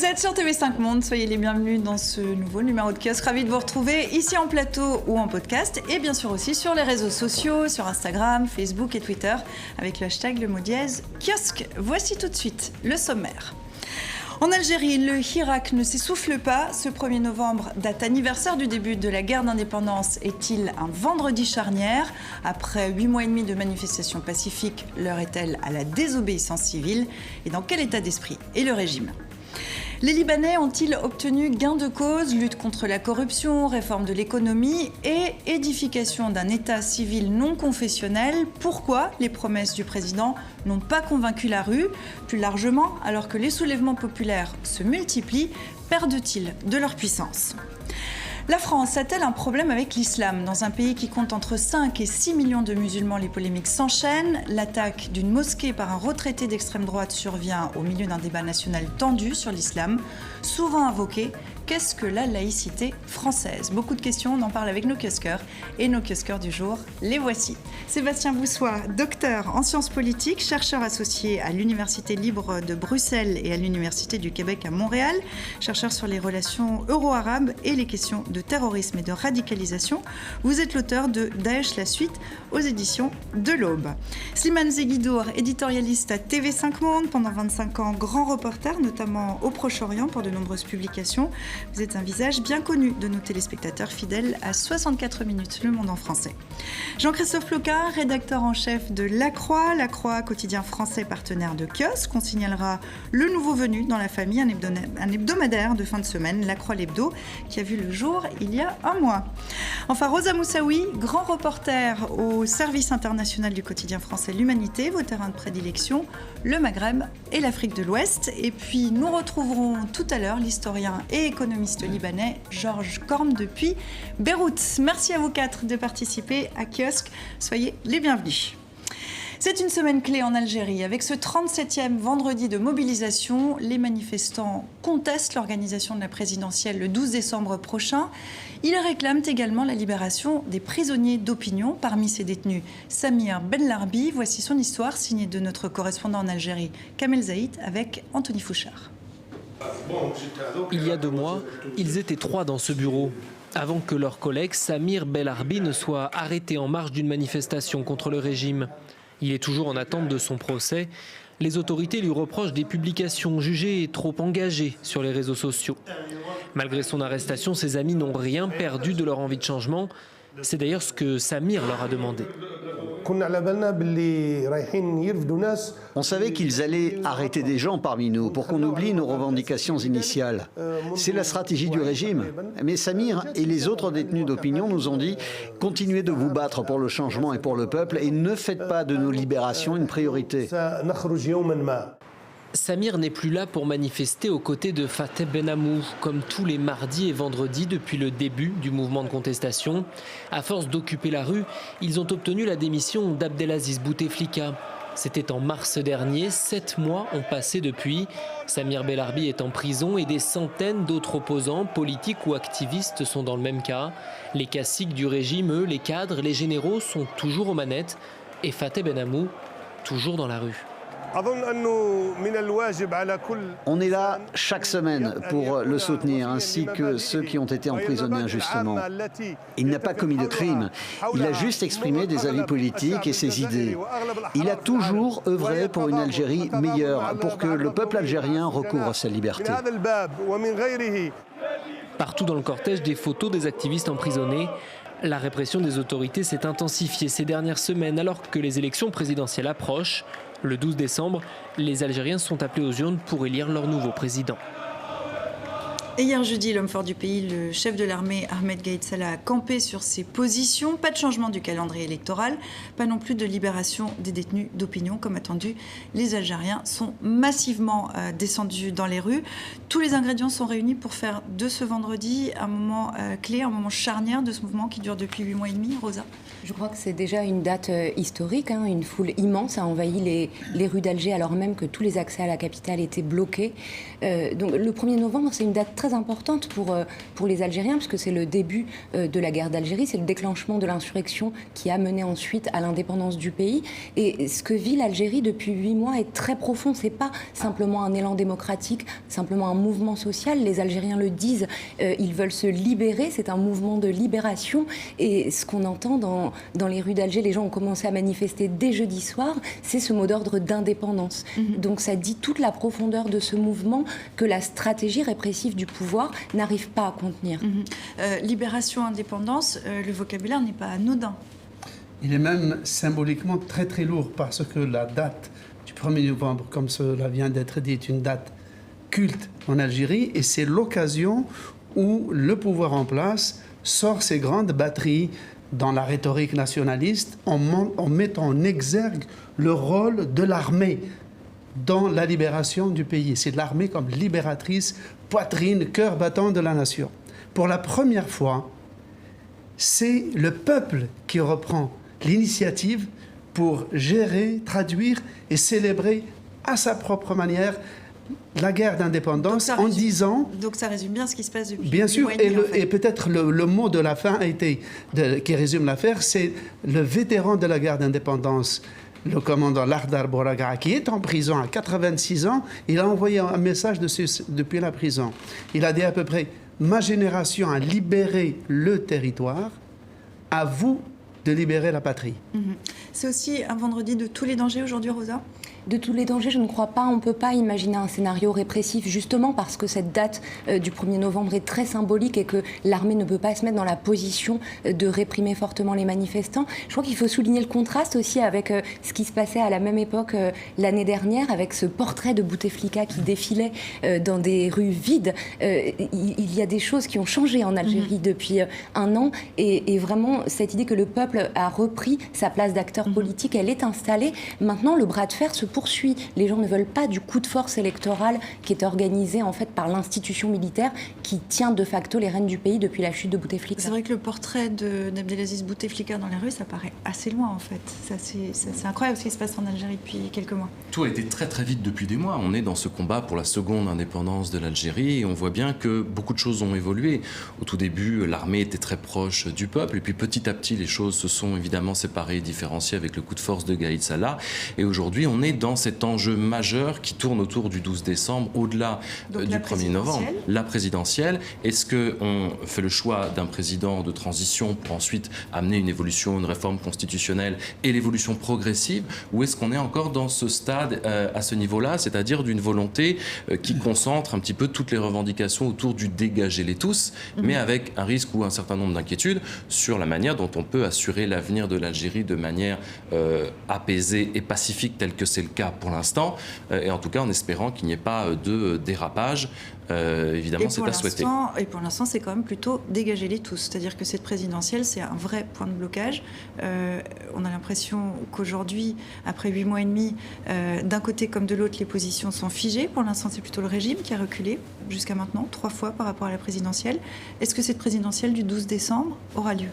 Vous êtes sur TV5 Monde, soyez les bienvenus dans ce nouveau numéro de Kiosque. Ravi de vous retrouver ici en plateau ou en podcast et bien sûr aussi sur les réseaux sociaux, sur Instagram, Facebook et Twitter avec le hashtag le mot dièse Kiosque. Voici tout de suite le sommaire. En Algérie, le Hirak ne s'essouffle pas. Ce 1er novembre, date anniversaire du début de la guerre d'indépendance, est-il un vendredi charnière? Après 8 mois et demi de manifestations pacifiques, l'heure est-elle à la désobéissance civile? Et dans quel état d'esprit est le régime? Les Libanais ont-ils obtenu gain de cause? Lutte contre la corruption, réforme de l'économie et édification d'un État civil non confessionnel. Pourquoi les promesses du président n'ont pas convaincu la rue? Plus largement, alors que les soulèvements populaires se multiplient, perdent-ils de leur puissance? La France a-t-elle un problème avec l'islam? Dans un pays qui compte entre 5 et 6 millions de musulmans, les polémiques s'enchaînent. L'attaque d'une mosquée par un retraité d'extrême droite survient au milieu d'un débat national tendu sur l'islam, souvent invoqué. Qu'est-ce que la laïcité française? Beaucoup de questions, on en parle avec nos kiosqueurs. Et nos kiosqueurs du jour, les voici. Sébastien Boussois, docteur en sciences politiques, chercheur associé à l'Université libre de Bruxelles et à l'Université du Québec à Montréal, chercheur sur les relations euro-arabes et les questions de terrorisme et de radicalisation. Vous êtes l'auteur de Daesh la suite aux éditions de l'Aube. Slimane Zeguidour, éditorialiste à TV5 Monde, pendant 25 ans grand reporter, notamment au Proche-Orient pour de nombreuses publications. Vous êtes un visage bien connu de nos téléspectateurs fidèles à 64 minutes Le Monde en français. Jean-Christophe Ploquin, rédacteur en chef de La Croix, quotidien français partenaire de Kiosque. On signalera le nouveau venu dans la famille, un hebdomadaire de fin de semaine, La Croix l'hebdo, qui a vu le jour il y a un mois. Enfin, Rosa Moussaoui, grand reporter au service international du quotidien français L'Humanité, vos terrains de prédilection, le Maghreb et l'Afrique de l'Ouest. Et puis, nous retrouverons tout à l'heure l'historien et économiste libanais Georges Korm depuis Beyrouth. Merci à vous quatre de participer à Kiosque. Soyez les bienvenus. C'est une semaine clé en Algérie. Avec ce 37e vendredi de mobilisation, les manifestants contestent l'organisation de la présidentielle le 12 décembre prochain. Ils réclament également la libération des prisonniers d'opinion. Parmi ces détenus, Samir Benlarbi. Voici son histoire, signée de notre correspondant en Algérie, Kamel Zaït, avec Anthony Fouchard. Il y a 2 mois, ils étaient 3 dans ce bureau, avant que leur collègue Samir Benlarbi ne soit arrêté en marge d'une manifestation contre le régime. Il est toujours en attente de son procès. Les autorités lui reprochent des publications jugées trop engagées sur les réseaux sociaux. Malgré son arrestation, ses amis n'ont rien perdu de leur envie de changement. C'est d'ailleurs ce que Samir leur a demandé. On savait qu'ils allaient arrêter des gens parmi nous pour qu'on oublie nos revendications initiales. C'est la stratégie du régime. Mais Samir et les autres détenus d'opinion nous ont dit « Continuez de vous battre pour le changement et pour le peuple et ne faites pas de nos libérations une priorité ». Samir n'est plus là pour manifester aux côtés de Fateh Benamou, comme tous les mardis et vendredis depuis le début du mouvement de contestation. À force d'occuper la rue, ils ont obtenu la démission d'Abdelaziz Bouteflika. C'était en mars dernier, 7 mois ont passé depuis. Samir Benlarbi est en prison et des centaines d'autres opposants, politiques ou activistes sont dans le même cas. Les caciques du régime, eux, les cadres, les généraux sont toujours aux manettes et Fateh Benamou, toujours dans la rue. On est là chaque semaine pour le soutenir, ainsi que ceux qui ont été emprisonnés injustement. Il n'a pas commis de crime, il a juste exprimé des avis politiques et ses idées. Il a toujours œuvré pour une Algérie meilleure, pour que le peuple algérien recouvre sa liberté. Partout dans le cortège, des photos des activistes emprisonnés. La répression des autorités s'est intensifiée ces dernières semaines alors que les élections présidentielles approchent. Le 12 décembre, les Algériens sont appelés aux urnes pour élire leur nouveau président. Et hier jeudi, l'homme fort du pays, le chef de l'armée Ahmed Gaïd Salah, a campé sur ses positions. Pas de changement du calendrier électoral, pas non plus de libération des détenus d'opinion. Comme attendu, les Algériens sont massivement descendus dans les rues. Tous les ingrédients sont réunis pour faire de ce vendredi un moment clé, un moment charnière de ce mouvement qui dure depuis 8 mois et demi. Rosa ? Je crois que c'est déjà une date historique. Une foule immense a envahi les rues d'Alger alors même que tous les accès à la capitale étaient bloqués. Donc le 1er novembre, c'est une date très importante pour les Algériens, puisque c'est le début de la guerre d'Algérie, c'est le déclenchement de l'insurrection qui a mené ensuite à l'indépendance du pays. Et ce que vit l'Algérie depuis 8 mois est très profond. C'est pas simplement un élan démocratique, simplement un mouvement social. Les Algériens le disent, ils veulent se libérer. C'est un mouvement de libération. Et ce qu'on entend dans les rues d'Alger, les gens ont commencé à manifester dès jeudi soir, c'est ce mot d'ordre d'indépendance. Donc ça dit toute la profondeur de ce mouvement que la stratégie répressive du pouvoir n'arrive pas à contenir. Libération, indépendance, le vocabulaire n'est pas anodin. Il est même symboliquement très très lourd parce que la date du 1er novembre, comme cela vient d'être dit, est une date culte en Algérie et c'est l'occasion où le pouvoir en place sort ses grandes batteries dans la rhétorique nationaliste en mettant en exergue le rôle de l'armée dans la libération du pays. C'est l'armée comme libératrice, poitrine, cœur battant de la nation. Pour la première fois, c'est le peuple qui reprend l'initiative pour gérer, traduire et célébrer à sa propre manière la guerre d'indépendance en disant... Donc ça résume bien ce qui se passe depuis... Bien sûr, et peut-être le mot de la fin qui résume l'affaire, c'est le vétéran de la guerre d'indépendance, le commandant Lardar Bouraga, qui est en prison à 86 ans. Il a envoyé un message depuis la prison. Il a dit à peu près, ma génération a libéré le territoire, à vous de libérer la patrie. C'est aussi un vendredi de tous les dangers aujourd'hui, Rosa ? De tous les dangers, je ne crois pas. On ne peut pas imaginer un scénario répressif, justement parce que cette date du 1er novembre est très symbolique et que l'armée ne peut pas se mettre dans la position de réprimer fortement les manifestants. Je crois qu'il faut souligner le contraste aussi avec ce qui se passait à la même époque l'année dernière, avec ce portrait de Bouteflika qui défilait dans des rues vides. Il y a des choses qui ont changé en Algérie depuis un an et vraiment cette idée que le peuple a repris sa place d'acteur politique, elle est installée. Maintenant, le bras de fer se poursuit. Les gens ne veulent pas du coup de force électoral qui est organisé en fait par l'institution militaire qui tient de facto les rênes du pays depuis la chute de Bouteflika. C'est vrai que le portrait d'Abdelaziz Bouteflika dans les rues, ça paraît assez loin en fait. C'est incroyable ce qui se passe en Algérie depuis quelques mois. Tout a été très très vite depuis des mois. On est dans ce combat pour la seconde indépendance de l'Algérie et on voit bien que beaucoup de choses ont évolué. Au tout début, l'armée était très proche du peuple et puis petit à petit, les choses se sont évidemment séparées et différenciées avec le coup de force de Gaïd Salah. Et aujourd'hui, on est dans cet enjeu majeur qui tourne autour du 12 décembre, au-delà du 1er novembre, la présidentielle. Est-ce qu'on fait le choix d'un président de transition pour ensuite amener une évolution, une réforme constitutionnelle et l'évolution progressive, ou est-ce qu'on est encore dans ce stade à ce niveau-là, c'est-à-dire d'une volonté qui concentre un petit peu toutes les revendications autour du dégagez-les tous, mais avec un risque ou un certain nombre d'inquiétudes sur la manière dont on peut assurer l'avenir de l'Algérie de manière apaisée et pacifique, tel que c'est le cas pour l'instant, et en tout cas en espérant qu'il n'y ait pas de dérapage. Évidemment, c'est à souhaiter. Et pour l'instant, c'est quand même plutôt dégagez-les tous. C'est-à-dire que cette présidentielle, c'est un vrai point de blocage. On a l'impression qu'aujourd'hui, après 8 mois et demi, d'un côté comme de l'autre, les positions sont figées. Pour l'instant, c'est plutôt le régime qui a reculé jusqu'à maintenant, 3 fois par rapport à la présidentielle. Est-ce que cette présidentielle du 12 décembre aura lieu ?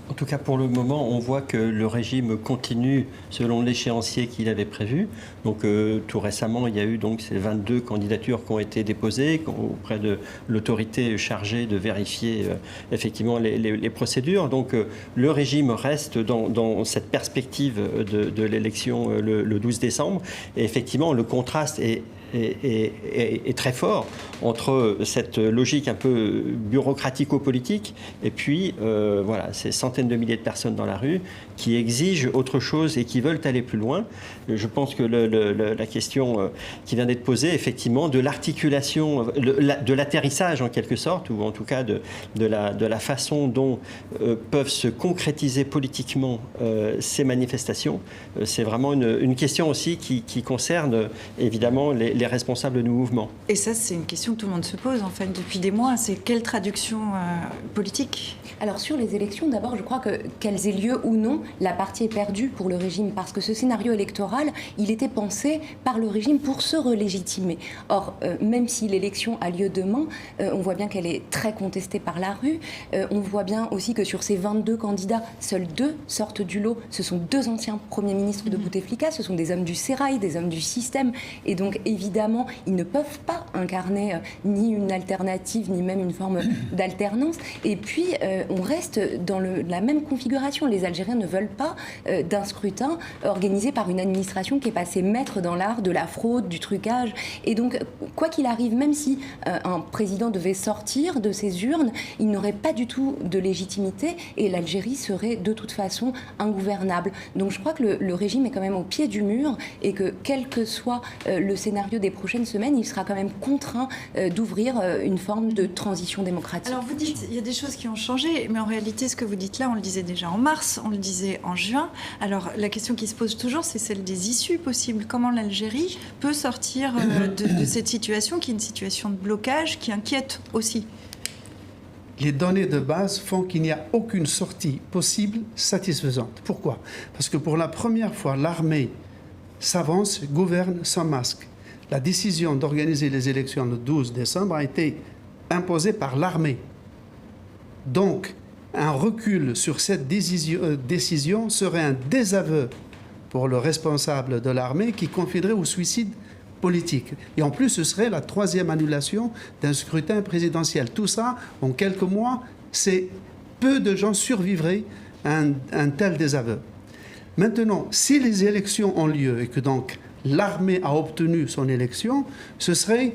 En tout cas, pour le moment, on voit que le régime continue selon l'échéancier qu'il avait prévu. Donc, tout récemment, il y a eu donc ces 22 candidatures qui ont été déposées auprès de l'autorité chargée de vérifier effectivement les procédures. Donc, le régime reste dans cette perspective de l'élection le 12 décembre. Et effectivement, le contraste est très fort entre cette logique un peu bureaucratico-politique et puis voilà, ces centaines de milliers de personnes dans la rue qui exigent autre chose et qui veulent aller plus loin. Je pense que la question qui vient d'être posée, effectivement, de l'articulation, de l'atterrissage en quelque sorte, ou en tout cas de la façon dont peuvent se concrétiser politiquement ces manifestations, c'est vraiment une question aussi qui concerne évidemment les responsables du mouvement. Et ça, c'est une question que tout le monde se pose en fait depuis des mois. C'est quelle traduction politique ? Alors sur les élections, d'abord, je crois qu'elles aient lieu ou non, la partie est perdue pour le régime parce que ce scénario électoral, il était pensé par le régime pour se relégitimer. Or, même si l'élection a lieu demain, on voit bien qu'elle est très contestée par la rue. On voit bien aussi que sur ces 22 candidats, seuls 2 sortent du lot. Ce sont 2 anciens premiers ministres de Bouteflika, ce sont des hommes du sérail, des hommes du système. Et donc, évidemment, évidemment, ils ne peuvent pas incarner ni une alternative, ni même une forme d'alternance. Et puis, on reste dans la même configuration. Les Algériens ne veulent pas d'un scrutin organisé par une administration qui est passée maître dans l'art de la fraude, du trucage. Et donc, quoi qu'il arrive, même si un président devait sortir de ces urnes, il n'aurait pas du tout de légitimité et l'Algérie serait de toute façon ingouvernable. Donc je crois que le régime est quand même au pied du mur et que quel que soit le scénario des prochaines semaines, il sera quand même contraint d'ouvrir une forme de transition démocratique. Alors vous dites, il y a des choses qui ont changé, mais en réalité ce que vous dites là, on le disait déjà en mars, on le disait en juin. Alors la question qui se pose toujours, c'est celle des issues possibles. Comment l'Algérie peut sortir de cette situation qui est une situation de blocage qui inquiète aussi? Les données de base font qu'il n'y a aucune sortie possible satisfaisante. Pourquoi? Parce que pour la première fois, l'armée s'avance, gouverne sans masque. La décision d'organiser les élections le 12 décembre a été imposée par l'armée. Donc, un recul sur cette décision serait un désaveu pour le responsable de l'armée qui confierait au suicide politique. Et en plus, ce serait la 3e annulation d'un scrutin présidentiel. Tout ça, en quelques mois, peu de gens survivraient à un tel désaveu. Maintenant, si les élections ont lieu et que donc l'armée a obtenu son élection, ce serait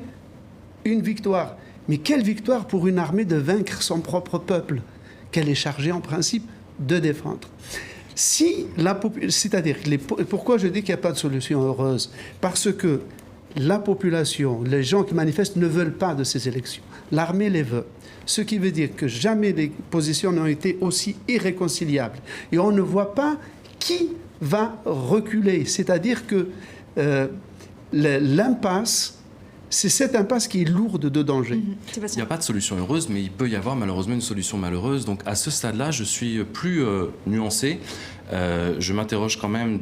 une victoire. Mais quelle victoire pour une armée de vaincre son propre peuple, qu'elle est chargée en principe de défendre. C'est-à-dire, pourquoi je dis qu'il n'y a pas de solution heureuse? Parce que la population, les gens qui manifestent ne veulent pas de ces élections. L'armée les veut. Ce qui veut dire que jamais les positions n'ont été aussi irréconciliables. Et on ne voit pas qui va reculer. C'est-à-dire que l'impasse, c'est cette impasse qui est lourde de danger. Il n'y a pas de solution heureuse, mais il peut y avoir malheureusement une solution malheureuse. Donc à ce stade-là, je suis plus nuancé. Je m'interroge quand même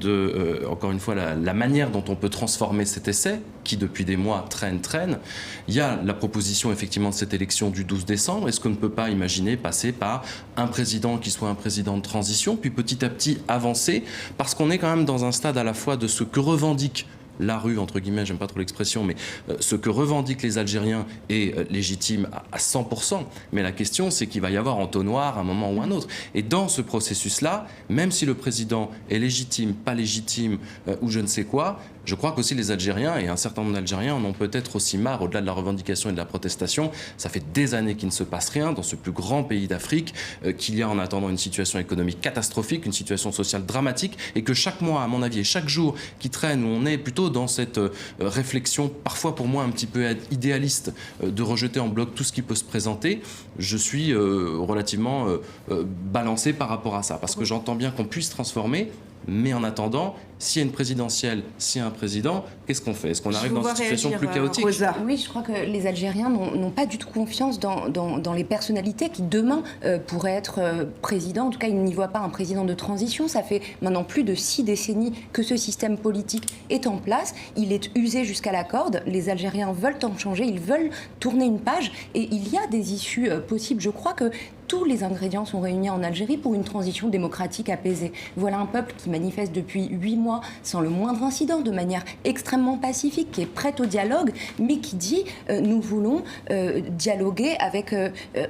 encore une fois, la manière dont on peut transformer cet essai, qui depuis des mois traîne. Il y a la proposition effectivement de cette élection du 12 décembre. Est-ce qu'on ne peut pas imaginer passer par un président qui soit un président de transition, puis petit à petit avancer, parce qu'on est quand même dans un stade à la fois de ce que revendique la rue, entre guillemets, j'aime pas trop l'expression, mais ce que revendiquent les Algériens est légitime à 100%. Mais la question, c'est qu'il va y avoir entonnoir à un moment ou un autre. Et dans ce processus-là, même si le président est légitime, pas légitime ou je ne sais quoi, je crois qu'aussi les Algériens, et un certain nombre d'Algériens en ont peut-être aussi marre, au-delà de la revendication et de la protestation. Ça fait des années qu'il ne se passe rien dans ce plus grand pays d'Afrique, qu'il y a en attendant une situation économique catastrophique, une situation sociale dramatique, et que chaque mois, à mon avis, et chaque jour qui traîne, où on est plutôt dans cette réflexion, parfois pour moi un petit peu idéaliste, de rejeter en bloc tout ce qui peut se présenter, je suis relativement balancé par rapport à ça. Parce que j'entends bien qu'on puisse transformer, mais en attendant, s'il y a une présidentielle, s'il y a un président, qu'est-ce qu'on fait? Est-ce qu'on arrive dans une situation plus chaotique? Oui, je crois que les Algériens n'ont pas du tout confiance dans les personnalités qui, demain, pourraient être présidents. En tout cas, ils n'y voient pas un président de transition. Ça fait maintenant plus de 6 décennies que ce système politique est en place. Il est usé jusqu'à la corde. Les Algériens veulent en changer, ils veulent tourner une page. Et il y a des issues possibles. Je crois que tous les ingrédients sont réunis en Algérie pour une transition démocratique apaisée. Voilà un peuple qui manifeste depuis 8 mois sans le moindre incident, de manière extrêmement pacifique, qui est prête au dialogue, mais qui dit nous voulons dialoguer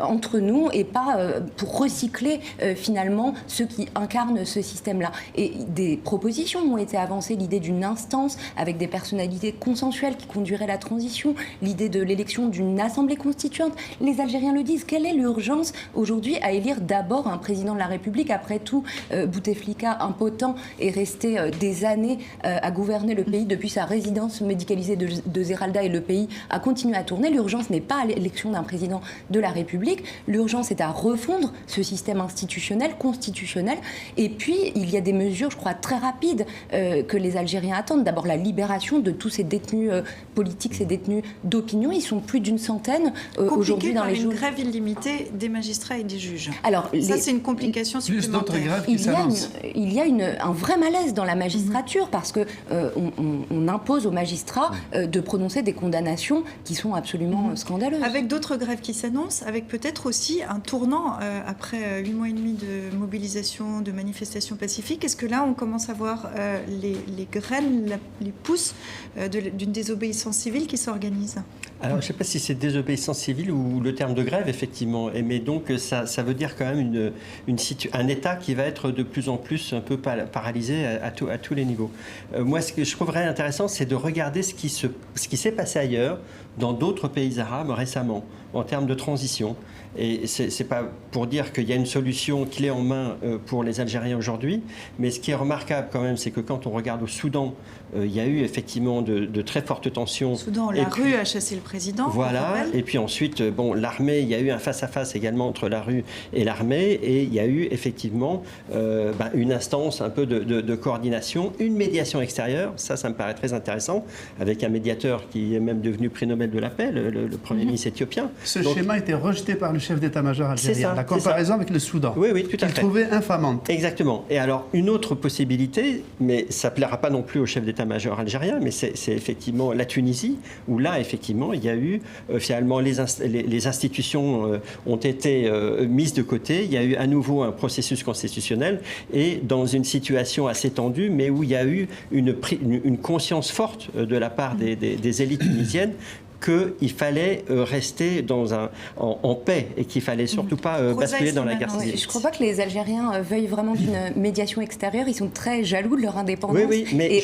entre nous et pas pour recycler finalement ceux qui incarnent ce système-là. Et des propositions ont été avancées, l'idée d'une instance avec des personnalités consensuelles qui conduiraient la transition, l'idée de l'élection d'une assemblée constituante. Les Algériens le disent. Quelle est l'urgence aujourd'hui à élire d'abord un président de la République? Après tout, Bouteflika, impotent, est resté des années à gouverner le pays depuis sa résidence médicalisée de Zeralda et le pays a continué à tourner. L'urgence n'est pas à l'élection d'un président de la République. L'urgence est à refondre ce système institutionnel, constitutionnel. Et puis, il y a des mesures, je crois, très rapides que les Algériens attendent. D'abord, la libération de tous ces détenus politiques, ces détenus d'opinion. Ils sont plus d'une centaine aujourd'hui dans les jours. Une grève illimitée des magistrats et des juges. Alors, ça, c'est une complication plus supplémentaire. d'autres grèves qui s'annoncent. Il y a un vrai malaise dans la magistrature parce que on impose aux magistrats de prononcer des condamnations qui sont absolument scandaleuses. Avec d'autres grèves qui s'annoncent, avec peut-être aussi un tournant après 8 mois et demi de mobilisation, de manifestations pacifiques. Est-ce que là, on commence à voir les graines, les pousses d'une désobéissance civile qui s'organise? Alors, je ne sais pas si c'est désobéissance civile ou le terme de grève, effectivement. Mais donc, ça veut dire quand même un État qui va être de plus en plus un peu paralysé à tous les niveaux. Moi, ce que je trouverais intéressant, c'est de regarder ce qui s'est passé ailleurs, dans d'autres pays arabes récemment, en termes de transition. Et ce n'est pas pour dire qu'il y a une solution clé en main pour les Algériens aujourd'hui, mais ce qui est remarquable quand même, c'est que quand on regarde au Soudan, il y a eu effectivement de très fortes tensions. Au Soudan, la rue a chassé le président. Voilà, et puis ensuite, l'armée, il y a eu un face-à-face également entre la rue et l'armée, et il y a eu effectivement une instance un peu de coordination, une médiation extérieure, ça me paraît très intéressant, avec un médiateur qui est même devenu prix Nobel de la paix, le Premier ministre éthiopien. Ce schéma a été rejeté par le chef d'état-major algérien, la comparaison avec le Soudan. Oui, tout à fait. Qu'il trouvait infamante. Exactement. Et alors, une autre possibilité, mais ça ne plaira pas non plus au chef d'état-major algérien, mais c'est effectivement la Tunisie, où là, effectivement, il y a eu, finalement, les institutions ont été mises de côté, il y a eu à nouveau un processus constitutionnel, et dans une situation assez tendue, mais où il y a eu une conscience forte de la part des élites tunisiennes qu'il fallait rester en paix et qu'il fallait surtout pas basculer dans la guerre civile. Je ne crois pas que les Algériens veuillent vraiment d'une médiation extérieure. Ils sont très jaloux de leur indépendance. Oui, mais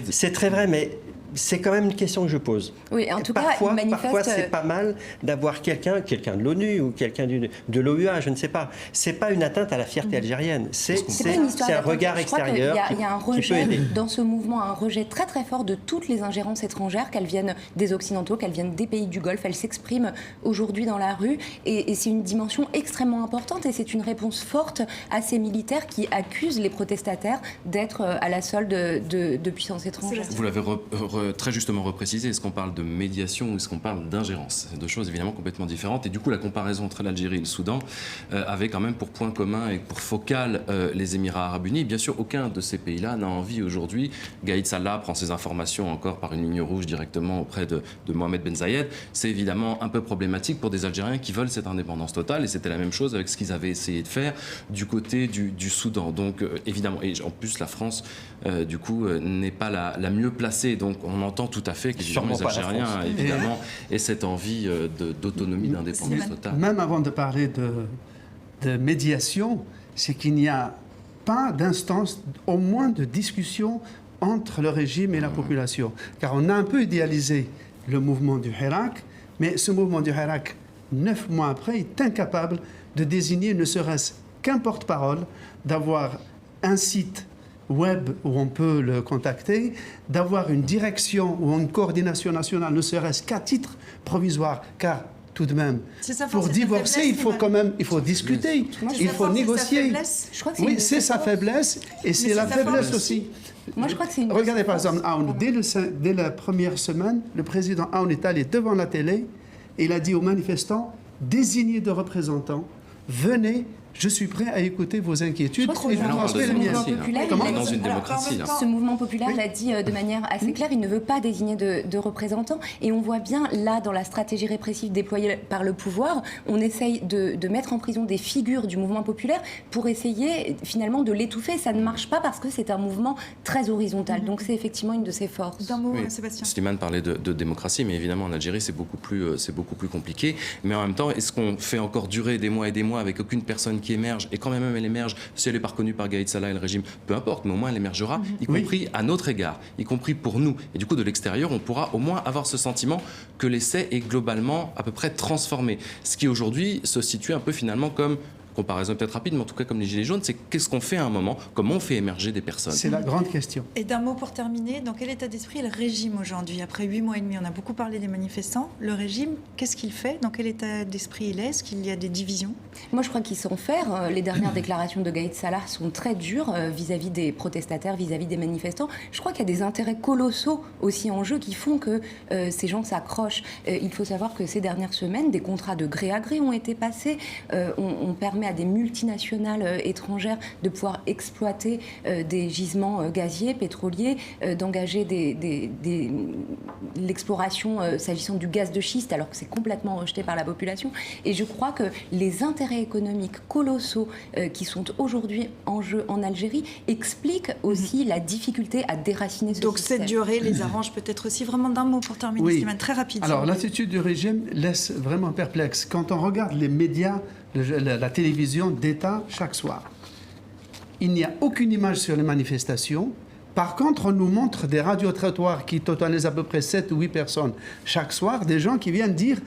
c'est très vrai, mais c'est quand même une question que je pose. Oui, en tout parfois, c'est pas mal d'avoir quelqu'un de l'ONU ou quelqu'un de l'OUA, je ne sais pas. C'est pas une atteinte à la fierté algérienne. C'est un regard extérieur Il y a un rejet dans ce mouvement, un rejet très très fort de toutes les ingérences étrangères, qu'elles viennent des Occidentaux, qu'elles viennent des pays du Golfe. Elles s'expriment aujourd'hui dans la rue et c'est une dimension extrêmement importante et c'est une réponse forte à ces militaires qui accusent les protestataires d'être à la solde de puissances étrangères. Vous l'avez très justement reprécisé, est-ce qu'on parle de médiation ou est-ce qu'on parle d'ingérence? C'est deux choses évidemment complètement différentes et du coup la comparaison entre l'Algérie et le Soudan avait quand même pour point commun et pour focale les Émirats Arabes Unis. Bien sûr, aucun de ces pays-là n'a envie aujourd'hui. Gaïd Salah prend ses informations encore par une ligne rouge directement auprès de Mohamed Ben Zayed. C'est évidemment un peu problématique pour des Algériens qui veulent cette indépendance totale et c'était la même chose avec ce qu'ils avaient essayé de faire du côté du Soudan. Donc évidemment, et en plus la France du coup n'est pas la mieux placée. Donc on entend tout à fait que les Algériens évidemment aient cette envie d'autonomie, d'indépendance totale. Même avant de parler de médiation, c'est qu'il n'y a pas d'instance, au moins de discussion entre le régime et la population. Car on a un peu idéalisé le mouvement du Hirak, mais ce mouvement du Hirak, 9 mois après, est incapable de désigner ne serait-ce qu'un porte-parole, d'avoir un site web où on peut le contacter, d'avoir une direction ou une coordination nationale, ne serait-ce qu'à titre provisoire, car tout de même, pour divorcer, il faut quand même, discuter, il faut négocier. Oui, c'est sa faiblesse et c'est la faiblesse aussi. Moi, je crois que c'est Regardez par exemple, Aoun, dès la première semaine, le président Aoun est allé devant la télé et il a dit aux manifestants, désignez de représentants, venez. Je suis prêt à écouter vos inquiétudes et je vous transmets les miennes. Dans une démocratie. Ce mouvement populaire l'a dit de manière assez claire, il ne veut pas désigner de représentants. Et on voit bien, là, dans la stratégie répressive déployée par le pouvoir, on essaye de mettre en prison des figures du mouvement populaire pour essayer finalement de l'étouffer. Ça ne marche pas parce que c'est un mouvement très horizontal. Donc c'est effectivement une de ses forces. D'un mot, Sébastien. Slimane parlait de démocratie, mais évidemment en Algérie c'est beaucoup plus compliqué. Mais en même temps, est-ce qu'on fait encore durer des mois et des mois avec aucune personne qui émerge, et quand même elle émerge, si elle n'est pas reconnue par Gaïd Salah et le régime, peu importe, mais au moins elle émergera, y compris à notre égard, y compris pour nous. Et du coup, de l'extérieur, on pourra au moins avoir ce sentiment que l'essai est globalement à peu près transformé. Ce qui aujourd'hui se situe un peu finalement comme comparaison est peut-être rapide, mais en tout cas comme les Gilets jaunes, c'est qu'est-ce qu'on fait à un moment, comment on fait émerger des personnes. C'est la grande question. Et d'un mot pour terminer, dans quel état d'esprit est le régime aujourd'hui? Après 8 mois et demi, on a beaucoup parlé des manifestants. Le régime, qu'est-ce qu'il fait? Dans quel état d'esprit il est? Est-ce qu'il y a des divisions? Moi, je crois qu'ils sont faire. Les dernières déclarations de Gaïd Salah sont très dures vis-à-vis des protestataires, vis-à-vis des manifestants. Je crois qu'il y a des intérêts colossaux aussi en jeu qui font que ces gens s'accrochent. Il faut savoir que ces dernières semaines, des contrats de gré à gré ont été passés. On permet à des multinationales étrangères de pouvoir exploiter des gisements gaziers, pétroliers, d'engager l'exploration s'agissant du gaz de schiste, alors que c'est complètement rejeté par la population. Et je crois que les intérêts économiques colossaux qui sont aujourd'hui en jeu en Algérie expliquent aussi la difficulté à déraciner ce système. Donc cette durée les arrange peut-être aussi. Vraiment d'un mot pour terminer, Oui. Slimane, très rapide. Alors l'attitude du régime laisse vraiment perplexe. Quand on regarde les médias, la télévision d'État chaque soir, il n'y a aucune image sur les manifestations. Par contre, on nous montre des radiotrottoirs qui totalisent à peu près 7 ou 8 personnes chaque soir, des gens qui viennent dire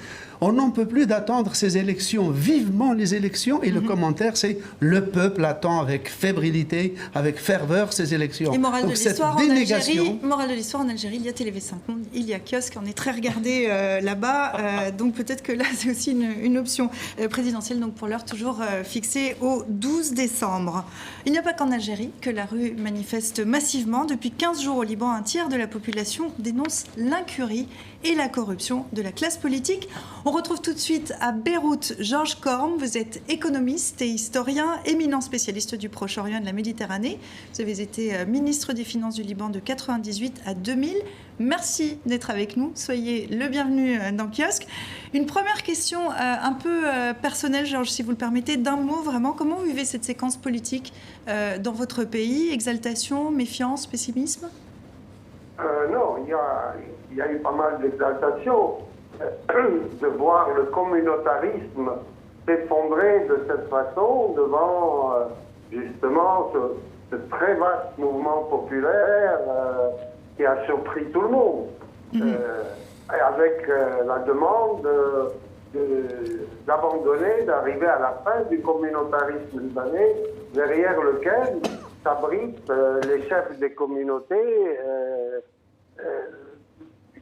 on n'en peut plus d'attendre ces élections, vivement les élections. Et le commentaire, c'est le peuple attend avec fébrilité, avec ferveur ces élections. Et morale Donc de cette l'histoire dénégation... morale de l'histoire en Algérie, il y a TV5 Monde, il y a kiosque, on est très regardé là-bas, donc peut-être que là c'est aussi une option présidentielle, donc pour l'heure toujours fixée au 12 décembre. Il n'y a pas qu'en Algérie que la rue manifeste massivement. Depuis 15 jours au Liban, un tiers de la population dénonce l'incurie et la corruption de la classe politique. On retrouve tout de suite à Beyrouth Georges Korm. Vous êtes économiste et historien, éminent spécialiste du Proche-Orient et de la Méditerranée. Vous avez été ministre des Finances du Liban de 1998 à 2000. Merci d'être avec nous. Soyez le bienvenu dans Kiosque. Une première question un peu personnelle, Georges, si vous le permettez, d'un mot vraiment. Comment vous vivez cette séquence politique dans votre pays? Exaltation, méfiance, pessimisme? Non, il y a eu pas mal d'exaltation de voir le communautarisme s'effondrer de cette façon devant justement ce très vaste mouvement populaire qui a surpris tout le monde, avec la demande d'abandonner, d'arriver à la fin du communautarisme libanais, derrière lequel s'abritent les chefs des communautés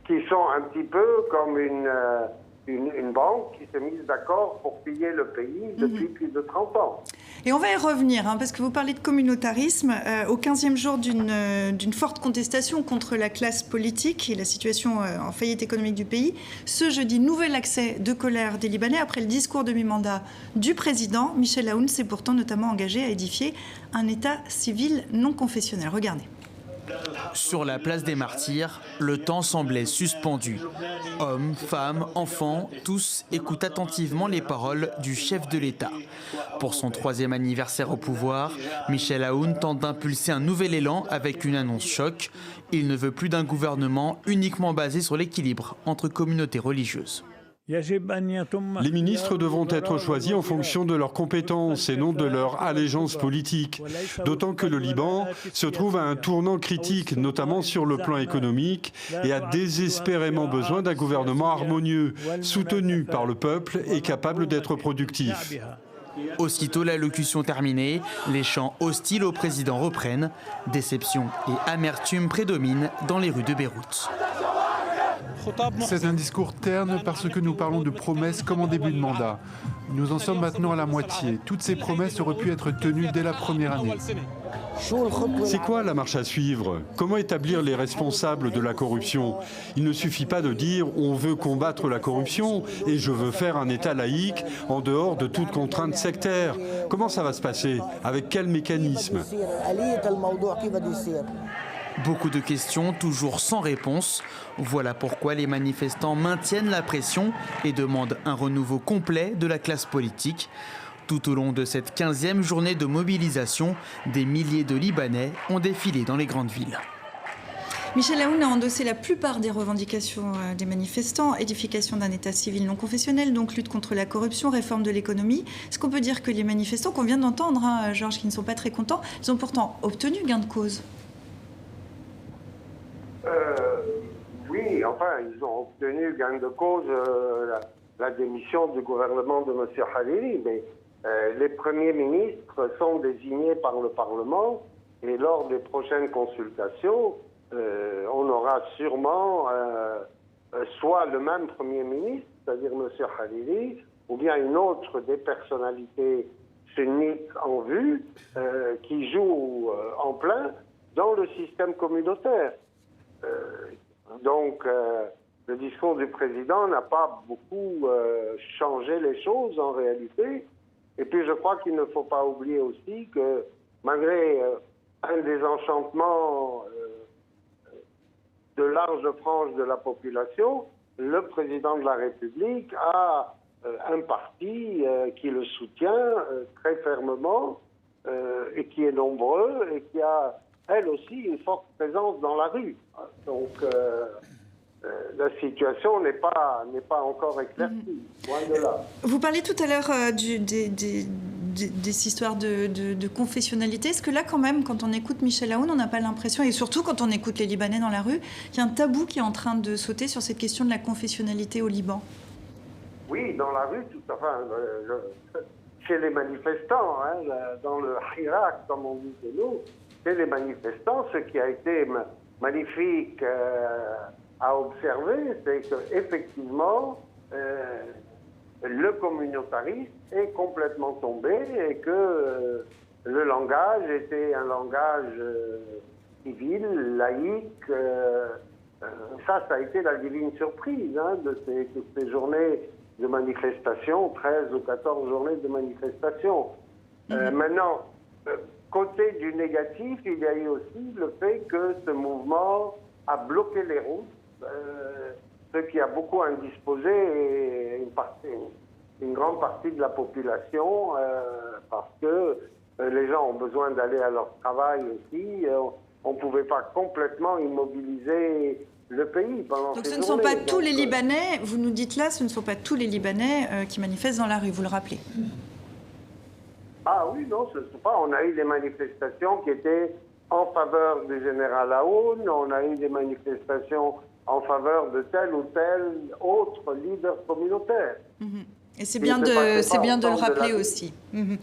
qui sont un petit peu comme une banque qui s'est mise d'accord pour piller le pays depuis plus de 30 ans. Et on va y revenir, parce que vous parlez de communautarisme. Au 15e jour d'une forte contestation contre la classe politique et la situation en faillite économique du pays, ce jeudi, nouvel accès de colère des Libanais après le discours de mi-mandat du président. Michel Aoun s'est pourtant notamment engagé à édifier un État civil non confessionnel. Regardez. Sur la place des Martyrs, le temps semblait suspendu. Hommes, femmes, enfants, tous écoutent attentivement les paroles du chef de l'État. Pour son 3e anniversaire au pouvoir, Michel Aoun tente d'impulser un nouvel élan avec une annonce choc. Il ne veut plus d'un gouvernement uniquement basé sur l'équilibre entre communautés religieuses. Les ministres devront être choisis en fonction de leurs compétences et non de leur allégeance politique. D'autant que le Liban se trouve à un tournant critique, notamment sur le plan économique, et a désespérément besoin d'un gouvernement harmonieux, soutenu par le peuple et capable d'être productif. Aussitôt l'allocution terminée, les chants hostiles au président reprennent. Déception et amertume prédominent dans les rues de Beyrouth. C'est un discours terne parce que nous parlons de promesses comme en début de mandat. Nous en sommes maintenant à la moitié. Toutes ces promesses auraient pu être tenues dès la première année. C'est quoi la marche à suivre? Comment établir les responsables de la corruption? Il ne suffit pas de dire on veut combattre la corruption et je veux faire un État laïque en dehors de toute contrainte sectaire. Comment ça va se passer? Avec quel mécanisme? Beaucoup de questions, toujours sans réponse. Voilà pourquoi les manifestants maintiennent la pression et demandent un renouveau complet de la classe politique. Tout au long de cette 15e journée de mobilisation, des milliers de Libanais ont défilé dans les grandes villes. Michel Aoun a endossé la plupart des revendications des manifestants. Édification d'un État civil non confessionnel, donc lutte contre la corruption, réforme de l'économie. Est-ce qu'on peut dire que les manifestants qu'on vient d'entendre, Georges, qui ne sont pas très contents, ils ont pourtant obtenu gain de cause? Oui, enfin, ils ont obtenu gain de cause la démission du gouvernement de M. Hariri, mais Les premiers ministres sont désignés par le Parlement et lors des prochaines consultations, on aura sûrement soit le même Premier ministre, c'est-à-dire M. Khalili, ou bien une autre des personnalités sunnites en vue qui joue en plein dans le système communautaire. Donc, le discours du président n'a pas beaucoup changé les choses en réalité. Et puis, je crois qu'il ne faut pas oublier aussi que malgré un désenchantement de larges franges de la population, le président de la République a un parti qui le soutient très fermement et qui est nombreux et qui a, elle aussi, une forte présence dans la rue. Donc, la situation n'est pas encore éclaircie, loin de là. Vous parliez tout à l'heure des histoires de confessionnalité. Est-ce que là, quand même, quand on écoute Michel Aoun, on n'a pas l'impression, et surtout quand on écoute les Libanais dans la rue, qu'il y a un tabou qui est en train de sauter sur cette question de la confessionnalité au Liban? Oui, dans la rue, chez les manifestants, dans le Hirak, comme on dit chez nous, chez les manifestants, ce qui a été magnifique à observer, c'est qu'effectivement, le communautarisme est complètement tombé et que le langage était un langage civil, laïque. Ça a été la divine surprise de ces journées de manifestation, 13 ou 14 journées de manifestation. Maintenant, côté du négatif, il y a eu aussi le fait que ce mouvement a bloqué les routes, ce qui a beaucoup indisposé une grande partie de la population, parce que les gens ont besoin d'aller à leur travail aussi. On ne pouvait pas complètement immobiliser le pays pendant ces journées. Donc ce ne sont pas tous les Libanais, vous nous dites là, ce ne sont pas tous les Libanais qui manifestent dans la rue, vous le rappelez? Ah oui, non, ce ne sont pas. On a eu des manifestations qui étaient en faveur du général Aoun, on a eu des manifestations en faveur de tel ou tel autre leader communautaire. Et c'est bien de le rappeler aussi. Mais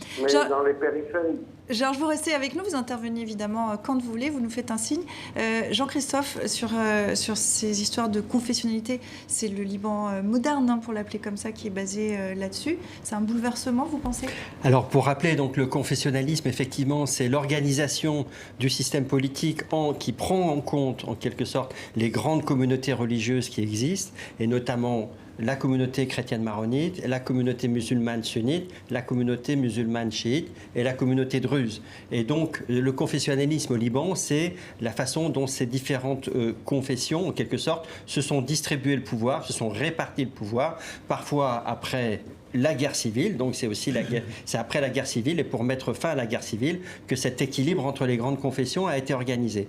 dans les périphéries. Georges, vous restez avec nous, vous intervenez évidemment quand vous voulez, vous nous faites un signe. Jean-Christophe, sur ces histoires de confessionnalité, c'est le Liban moderne, pour l'appeler comme ça, qui est basé là-dessus. C'est un bouleversement, vous pensez? Alors, pour rappeler, donc, le confessionnalisme, effectivement, c'est l'organisation du système politique qui prend en compte, en quelque sorte, les grandes communautés religieuses qui existent, et notamment la communauté chrétienne maronite, la communauté musulmane sunnite, la communauté musulmane chiite et la communauté druze. Et donc, le confessionnalisme au Liban, c'est la façon dont ces différentes confessions, en quelque sorte, se sont distribuées le pouvoir, se sont réparties le pouvoir, parfois après la guerre civile, donc c'est aussi c'est après la guerre civile et pour mettre fin à la guerre civile que cet équilibre entre les grandes confessions a été organisé.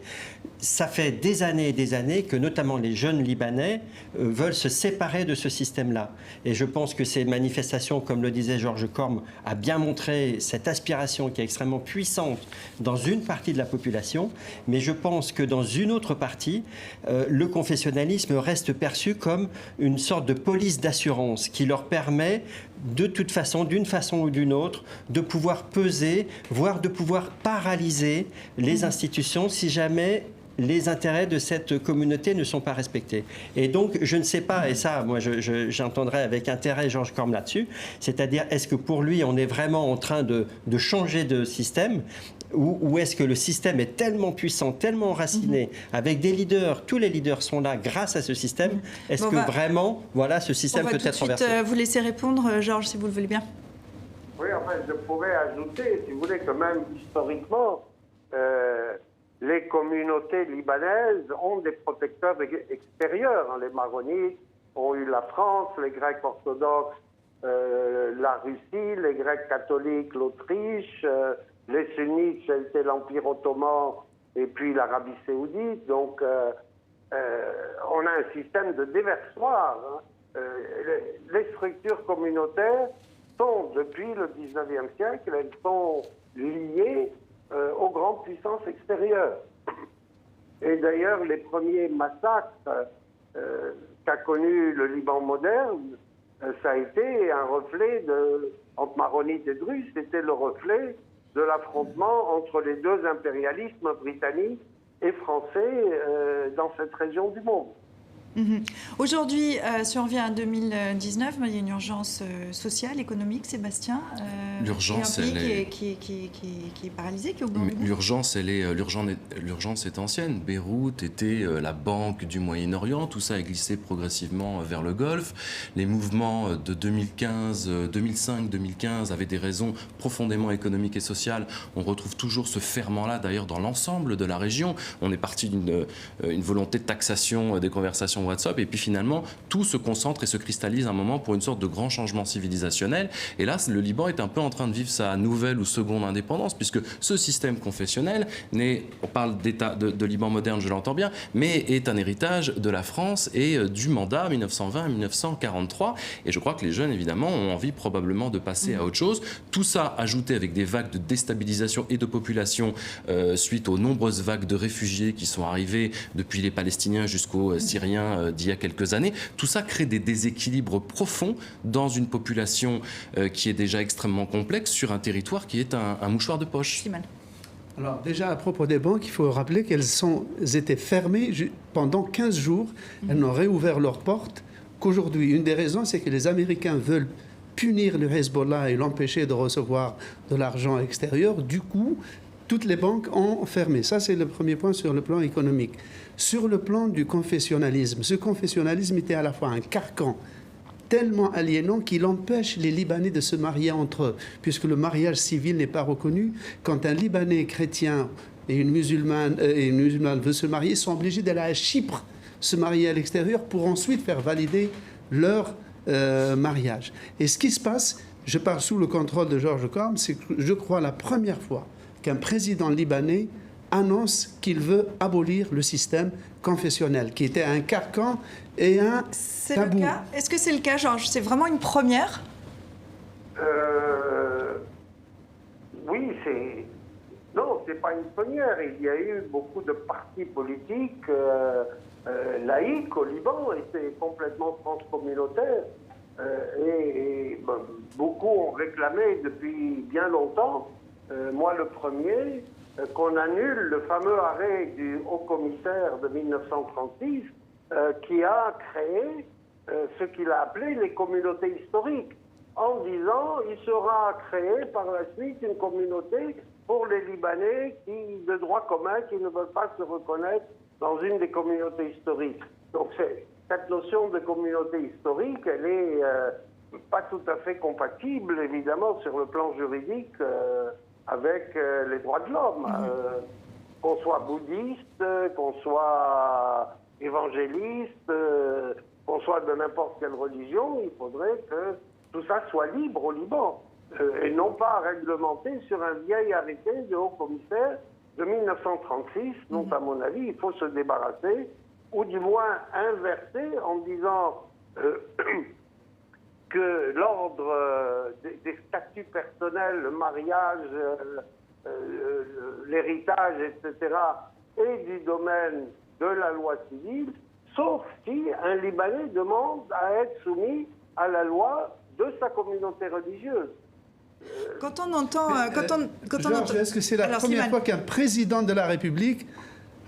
Ça fait des années et des années que notamment les jeunes Libanais veulent se séparer de ce système-là. Et je pense que ces manifestations, comme le disait Georges Corme, a bien montré cette aspiration qui est extrêmement puissante dans une partie de la population, mais je pense que dans une autre partie, le confessionnalisme reste perçu comme une sorte de police d'assurance qui leur permet de toute façon, d'une façon ou d'une autre, de pouvoir peser, voire de pouvoir paralyser les institutions si jamais les intérêts de cette communauté ne sont pas respectés. Et donc, je ne sais pas, et ça, moi, j'entendrai avec intérêt Georges Corme là-dessus, c'est-à-dire, est-ce que pour lui, on est vraiment en train de changer de système ou est-ce que le système est tellement puissant, tellement enraciné, avec des leaders, tous les leaders sont là grâce à ce système, est-ce que vraiment, voilà, ce système peut être renversé? On va tout de suite vous laisser répondre, Georges, si vous le voulez bien. Oui, en fait, je pourrais ajouter, si vous voulez, que même historiquement, les communautés libanaises ont des protecteurs extérieurs. Les Maronites ont eu la France, les Grecs orthodoxes, la Russie, les Grecs catholiques, l'Autriche, les sunnites, c'était l'Empire ottoman et puis l'Arabie saoudite. Donc, on a un système de déversoir. Les structures communautaires sont, depuis le 19e siècle, elles sont liées aux grandes puissances extérieures. Et d'ailleurs, les premiers massacres qu'a connu le Liban moderne, ça a été un reflet entre maronites et druzes, c'était le reflet de l'affrontement entre les deux impérialismes britanniques et français dans cette région du monde. Aujourd'hui, si on revient à 2019, il y a une urgence sociale, économique, Sébastien. L'urgence, elle est... qui est paralysée, qui est au bord du bout. L'urgence est ancienne. Beyrouth était la banque du Moyen-Orient. Tout ça est glissé progressivement vers le Golfe. Les mouvements de 2005-2015 avaient des raisons profondément économiques et sociales. On retrouve toujours ce ferment-là, d'ailleurs, dans l'ensemble de la région. On est parti d'une volonté de taxation des conversations WhatsApp, et puis finalement tout se concentre et se cristallise un moment pour une sorte de grand changement civilisationnel. Et là, le Liban est un peu en train de vivre sa nouvelle ou seconde indépendance, puisque ce système confessionnel on parle d'État de Liban moderne, je l'entends bien, mais est un héritage de la France et du mandat 1920-1943. Et je crois que les jeunes, évidemment, ont envie probablement de passer à autre chose. Tout ça ajouté avec des vagues de déstabilisation et de population suite aux nombreuses vagues de réfugiés qui sont arrivées depuis les Palestiniens jusqu'aux Syriens d'il y a quelques années. Tout ça crée des déséquilibres profonds dans une population qui est déjà extrêmement complexe sur un territoire qui est un mouchoir de poche. Alors déjà, à propos des banques, il faut rappeler qu'elles étaient fermées pendant 15 jours. Elles n'ont réouvert leurs portes qu'aujourd'hui. Une des raisons, c'est que les Américains veulent punir le Hezbollah et l'empêcher de recevoir de l'argent extérieur. Du coup, toutes les banques ont fermé. Ça, c'est le premier point sur le plan économique. Sur le plan du confessionnalisme, ce confessionnalisme était à la fois un carcan tellement aliénant qu'il empêche les Libanais de se marier entre eux, puisque le mariage civil n'est pas reconnu. Quand un Libanais chrétien et une musulmane veut se marier, ils sont obligés d'aller à Chypre se marier à l'extérieur pour ensuite faire valider leur mariage. Et ce qui se passe, je parle sous le contrôle de Georges Corm, c'est, je crois, la première fois qu'un président libanais annonce qu'il veut abolir le système confessionnel, qui était un carcan et un tabou. Est-ce que c'est le cas, Georges? C'est vraiment une première? Oui, non, c'est pas une première. Il y a eu beaucoup de partis politiques laïques au Liban, et c'est complètement transcommunautaire. Beaucoup ont réclamé depuis bien longtemps, moi le premier, qu'on annule le fameux arrêt du haut-commissaire de 1936 qui a créé ce qu'il a appelé les communautés historiques, en disant il sera créé par la suite une communauté pour les Libanais de droit commun qui ne veulent pas se reconnaître dans une des communautés historiques. Donc cette notion de communauté historique, elle est pas tout à fait compatible, évidemment, sur le plan juridique avec les droits de l'homme. Qu'on soit bouddhiste, qu'on soit évangéliste, qu'on soit de n'importe quelle religion, il faudrait que tout ça soit libre au Liban, et non pas réglementé sur un vieil arrêté de haut-commissaire de 1936, dont, à mon avis, il faut se débarrasser, ou du moins inverser en disant que l'ordre des statuts personnels, le mariage, l'héritage, etc., est du domaine de la loi civile, sauf si un Libanais demande à être soumis à la loi de sa communauté religieuse. Quand on entend... Georges, est-ce que c'est la première fois qu'un président de la République,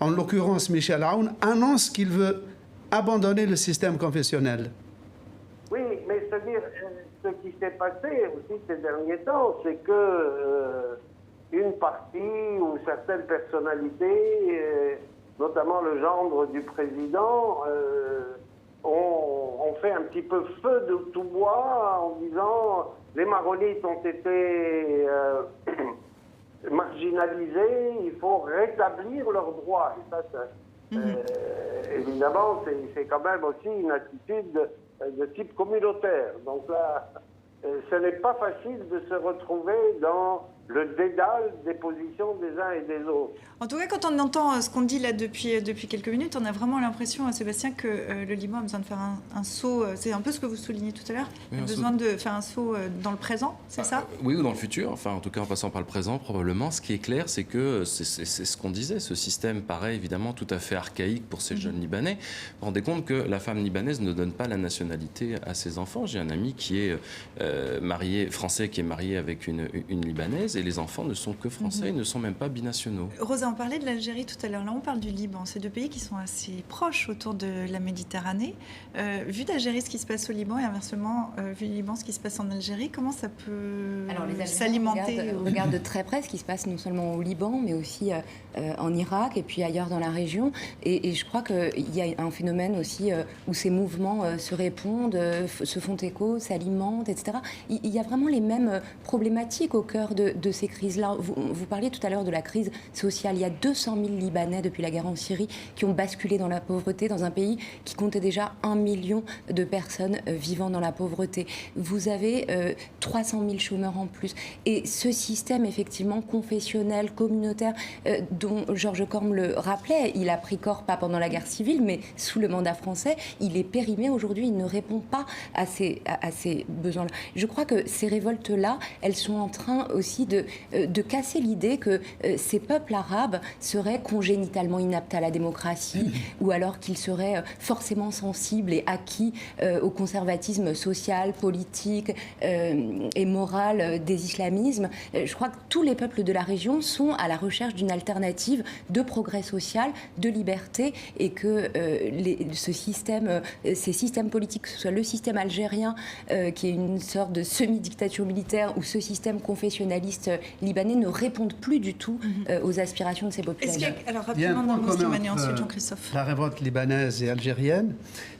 en l'occurrence Michel Aoun, annonce qu'il veut abandonner le système confessionnel? Oui, mais c'est-à-dire, ce qui s'est passé aussi ces derniers temps, c'est que une partie ou certaines personnalités, notamment le gendre du président, ont fait un petit peu feu de tout bois en disant les maronites ont été marginalisés, il faut rétablir leurs droits. Et ça, évidemment, c'est quand même aussi une attitude de type communautaire. Donc là, ce n'est pas facile de se retrouver dans le dédale des positions des uns et des autres. En tout cas, quand on entend ce qu'on dit là depuis quelques minutes, on a vraiment l'impression, Sébastien, que le Liban a besoin de faire un saut, c'est un peu ce que vous soulignez tout à l'heure, il a besoin de faire un saut dans le présent, c'est ça? Oui, ou dans le futur, enfin en tout cas en passant par le présent probablement. Ce qui est clair, c'est que c'est ce qu'on disait, ce système paraît évidemment tout à fait archaïque pour ces jeunes Libanais. Vous vous rendez compte que la femme libanaise ne donne pas la nationalité à ses enfants. J'ai un ami qui est français, qui est marié avec une Libanaise, et les enfants ne sont que français, ils ne sont même pas binationaux. Rosa, on parlait de l'Algérie tout à l'heure, là on parle du Liban. C'est deux pays qui sont assez proches autour de la Méditerranée. Vu d'Algérie ce qui se passe au Liban et inversement, vu du Liban ce qui se passe en Algérie, comment ça peut s'alimenter? On regarde de très près ce qui se passe non seulement au Liban, mais aussi en Irak et puis ailleurs dans la région. Et je crois qu'il y a un phénomène aussi où ces mouvements se répondent, se font écho, s'alimentent, etc. Il y a vraiment les mêmes problématiques au cœur de ces crises-là. Vous parliez tout à l'heure de la crise sociale. Il y a 200 000 Libanais depuis la guerre en Syrie qui ont basculé dans la pauvreté dans un pays qui comptait déjà 1 million de personnes vivant dans la pauvreté. Vous avez 300 000 chômeurs en plus. Et ce système, effectivement, confessionnel, communautaire, dont Georges Corme le rappelait, il a pris corps pas pendant la guerre civile, mais sous le mandat français, il est périmé aujourd'hui, il ne répond pas à ces besoins-là. Je crois que ces révoltes-là, elles sont en train aussi de casser l'idée que ces peuples arabes seraient congénitalement inaptes à la démocratie ou alors qu'ils seraient forcément sensibles et acquis au conservatisme social, politique et moral des islamismes. Je crois que tous les peuples de la région sont à la recherche d'une alternative de progrès social, de liberté, et que ces systèmes politiques, que ce soit le système algérien qui est une sorte de semi-dictature militaire ou ce système confessionnaliste libanais ne répondent plus du tout aux aspirations de ces populations. Alors rapidement, ensuite Jean-Christophe. La révolte libanaise et algérienne,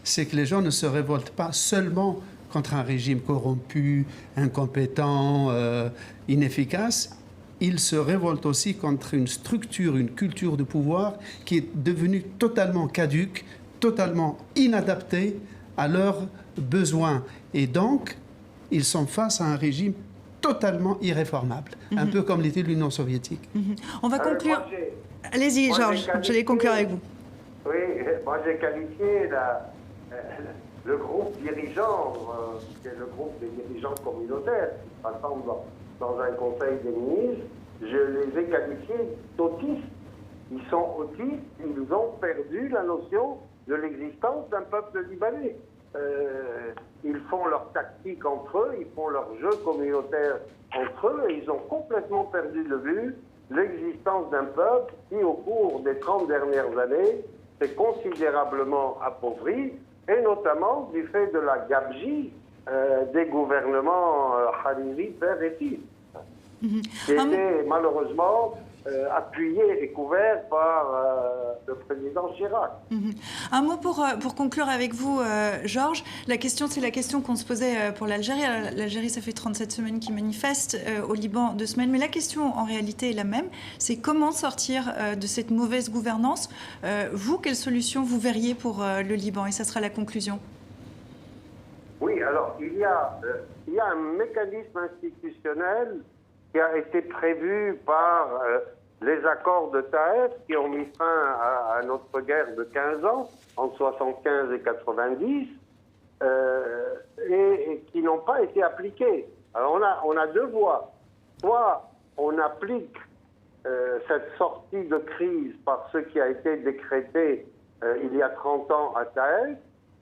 c'est que les gens ne se révoltent pas seulement contre un régime corrompu, incompétent, inefficace. Ils se révoltent aussi contre une structure, une culture de pouvoir qui est devenue totalement caduque, totalement inadaptée à leurs besoins. Et donc, ils sont face à un régime totalement irréformable, un peu comme l'était l'Union soviétique. On va conclure. Allez-y, Georges, je vais conclure avec vous. Oui, moi j'ai qualifié le groupe dirigeant, qui est le groupe des dirigeants communautaires, qui se rassemblent dans un conseil des ministres, je les ai qualifiés d'autistes. Ils sont autistes, ils ont perdu la notion de l'existence d'un peuple libanais. Ils font leur tactique entre eux, ils font leur jeu communautaire entre eux, et ils ont complètement perdu de vue l'existence d'un peuple qui, au cours des 30 dernières années, s'est considérablement appauvri, et notamment du fait de la gabegie des gouvernements Hariri, père et fils, qui étaient malheureusement appuyé et couvert par le président Chirac. Un mot pour conclure avec vous, Georges. La question, c'est la question qu'on se posait pour l'Algérie. L'Algérie, ça fait 37 semaines qu'ils manifestent, au Liban 2 semaines. Mais la question, en réalité, est la même. C'est comment sortir de cette mauvaise gouvernance. Vous, quelle solution vous verriez pour le Liban? Et ça sera la conclusion. Oui, alors, il y a un mécanisme institutionnel qui a été prévu par les accords de Taïf qui ont mis fin à notre guerre de 15 ans, entre 75 et 90, et qui n'ont pas été appliqués. Alors on a 2 voies. Soit on applique cette sortie de crise par ce qui a été décrété il y a 30 ans à Taïf,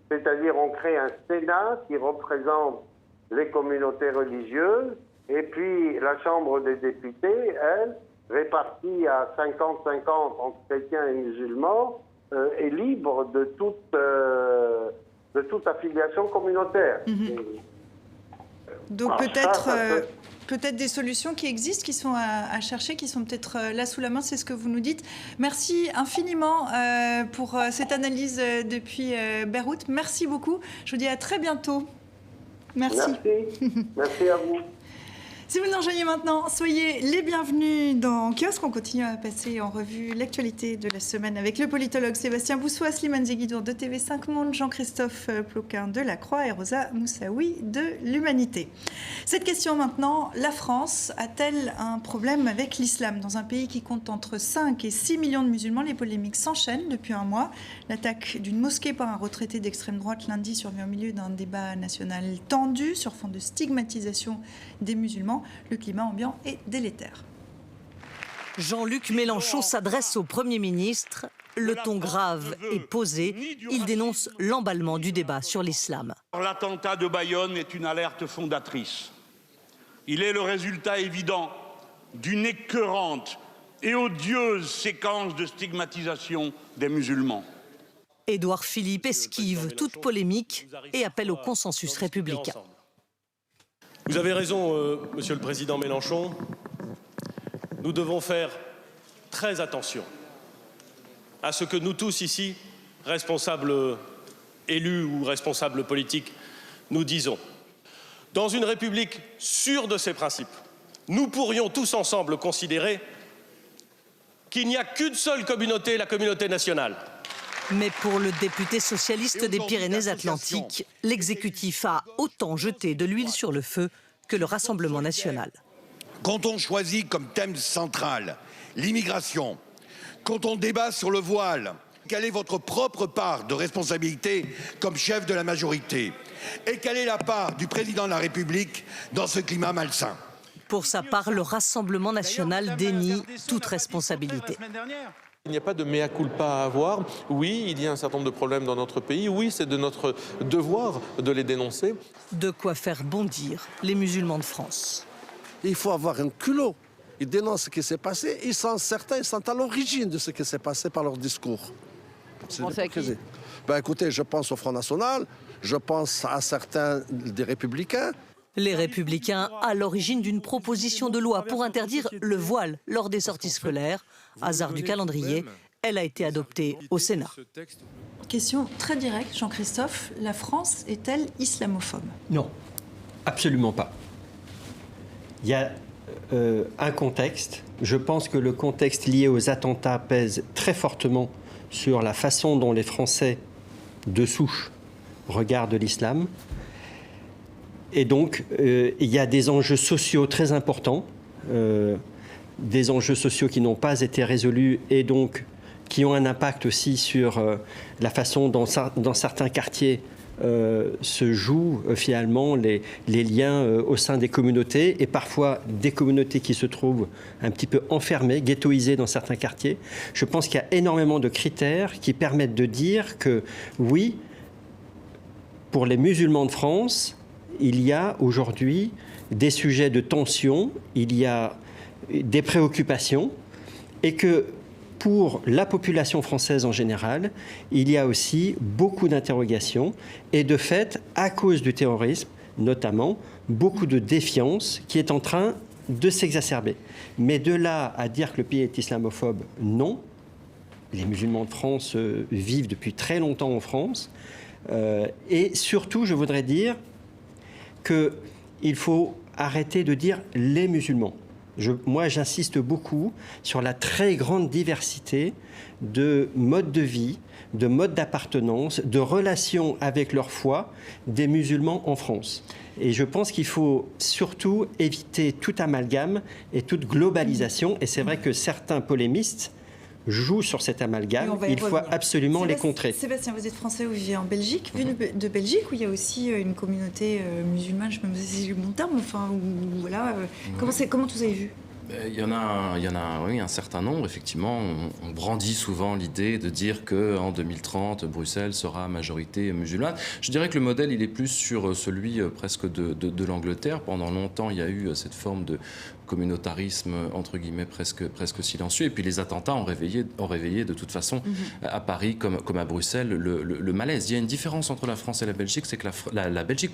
c'est-à-dire on crée un Sénat qui représente les communautés religieuses, et puis la Chambre des députés, elle, répartie à 50-50 entre chrétiens et musulmans, est libre de toute affiliation communautaire. Donc peut-être des solutions qui existent, qui sont à chercher, qui sont peut-être là sous la main, c'est ce que vous nous dites. Merci infiniment pour cette analyse depuis Beyrouth. Merci beaucoup. Je vous dis à très bientôt. Merci. Merci à vous. Si vous nous rejoignez maintenant, soyez les bienvenus dans Kiosque. On continue à passer en revue l'actualité de la semaine avec le politologue Sébastien Boussois, Slimane Zeguidour de TV5 Monde, Jean-Christophe Ploquin de La Croix et Rosa Moussaoui de l'Humanité. Cette question maintenant, la France a-t-elle un problème avec l'islam ? Dans un pays qui compte entre 5 et 6 millions de musulmans, les polémiques s'enchaînent depuis un mois. L'attaque d'une mosquée par un retraité d'extrême droite lundi survient au milieu d'un débat national tendu sur fond de stigmatisation des musulmans. Le climat ambiant est délétère. Jean-Luc Mélenchon s'adresse au Premier ministre. Le ton grave est posé. Il dénonce l'emballement du débat sur l'islam. L'attentat de Bayonne est une alerte fondatrice. Il est le résultat évident d'une écœurante et odieuse séquence de stigmatisation des musulmans. Édouard Philippe esquive toute polémique et appelle au consensus républicain. Vous avez raison, Monsieur le Président Mélenchon. Nous devons faire très attention à ce que nous tous ici, responsables élus ou responsables politiques, nous disons. Dans une République sûre de ses principes, nous pourrions tous ensemble considérer qu'il n'y a qu'une seule communauté, la communauté nationale. Mais pour le député socialiste des Pyrénées-Atlantiques, l'exécutif a autant jeté de l'huile sur le feu que le Rassemblement national. Quand on choisit comme thème central l'immigration, quand on débat sur le voile, quelle est votre propre part de responsabilité comme chef de la majorité? Et quelle est la part du président de la République dans ce climat malsain? Pour sa part, le Rassemblement national dénie toute responsabilité. Il n'y a pas de mea culpa à avoir. Oui, il y a un certain nombre de problèmes dans notre pays. Oui, c'est de notre devoir de les dénoncer. De quoi faire bondir les musulmans de France. Il faut avoir un culot. Ils dénoncent ce qui s'est passé. Ils sont certains, ils sont à l'origine de ce qui s'est passé par leur discours. Vous pensez à qui ? Écoutez, je pense au Front National, je pense à certains des Républicains. Les Républicains à l'origine d'une proposition de loi pour interdire le voile lors des sorties scolaires. Hasard du calendrier, elle a été adoptée au Sénat. Question très directe, Jean-Christophe. La France est-elle islamophobe ? Non, absolument pas. Il y a un contexte. Je pense que le contexte lié aux attentats pèse très fortement sur la façon dont les Français de souche regardent l'islam. Et donc, il y a des enjeux sociaux très importants, des enjeux sociaux qui n'ont pas été résolus et donc qui ont un impact aussi sur la façon dont dans certains quartiers se jouent finalement les liens au sein des communautés et parfois des communautés qui se trouvent un petit peu enfermées, ghettoisées dans certains quartiers. Je pense qu'il y a énormément de critères qui permettent de dire que oui, pour les musulmans de France, il y a aujourd'hui des sujets de tension, il y a des préoccupations et que pour la population française en général, il y a aussi beaucoup d'interrogations et de fait, à cause du terrorisme notamment, beaucoup de défiance qui est en train de s'exacerber. Mais de là à dire que le pays est islamophobe, non. Les musulmans de France vivent depuis très longtemps en France. Et surtout, je voudrais dire qu'il faut arrêter de dire les musulmans. Moi, j'insiste beaucoup sur la très grande diversité de modes de vie, de modes d'appartenance, de relations avec leur foi des musulmans en France. Et je pense qu'il faut surtout éviter tout amalgame et toute globalisation. Et c'est vrai que certains polémistes jouent sur cet amalgame, il faut absolument les contrer. Sébastien, vous êtes français, vous vivez en Belgique. Venu de Belgique, où il y a aussi une communauté musulmane, je ne sais pas si c'est le bon terme, enfin, voilà. Comment vous avez vu ? Il y en a oui, un certain nombre, effectivement. On brandit souvent l'idée de dire qu'en 2030, Bruxelles sera majorité musulmane. Je dirais que le modèle, il est plus sur celui presque de l'Angleterre. Pendant longtemps, il y a eu cette forme de communautarisme, entre guillemets, presque silencieux. Et puis les attentats ont réveillé de toute façon, à Paris comme à Bruxelles, le malaise. Il y a une différence entre la France et la Belgique, c'est que la Belgique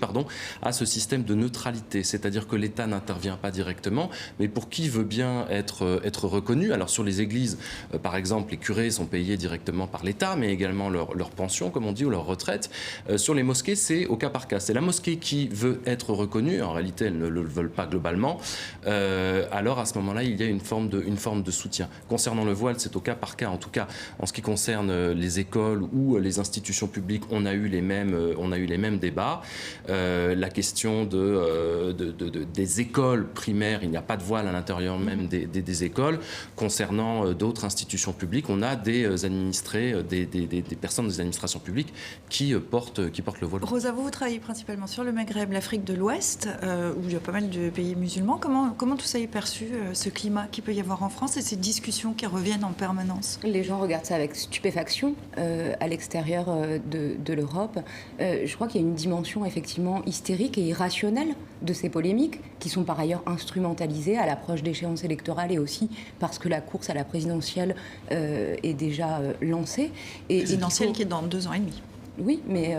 a ce système de neutralité. C'est-à-dire que l'État n'intervient pas directement, mais pour qui veut veut bien être reconnu. Alors sur les églises, par exemple, les curés sont payés directement par l'État, mais également leur pension, comme on dit, ou leur retraite. Sur les mosquées, c'est au cas par cas. C'est la mosquée qui veut être reconnue. En réalité, elles ne le veulent pas globalement. Alors à ce moment-là, il y a une forme de soutien. Concernant le voile, c'est au cas par cas. En tout cas, en ce qui concerne les écoles ou les institutions publiques, on a eu les mêmes débats. La question des écoles primaires, il n'y a pas de voile à l'intérieur même des écoles. Concernant d'autres institutions publiques, on a des administrés, des personnes des administrations publiques qui portent le voile. Rosa, vous travaillez principalement sur le Maghreb, l'Afrique de l'Ouest, où il y a pas mal de pays musulmans. Comment tout ça est perçu, ce climat qu'il peut y avoir en France et ces discussions qui reviennent en permanence? Les gens regardent ça avec stupéfaction à l'extérieur de l'Europe. Je crois qu'il y a une dimension effectivement hystérique et irrationnelle de ces polémiques, qui sont par ailleurs instrumentalisées à l'approche d'échéances électorales et aussi parce que la course à la présidentielle est déjà lancée. Présidentielle qui est dans 2 ans et demi. Oui, mais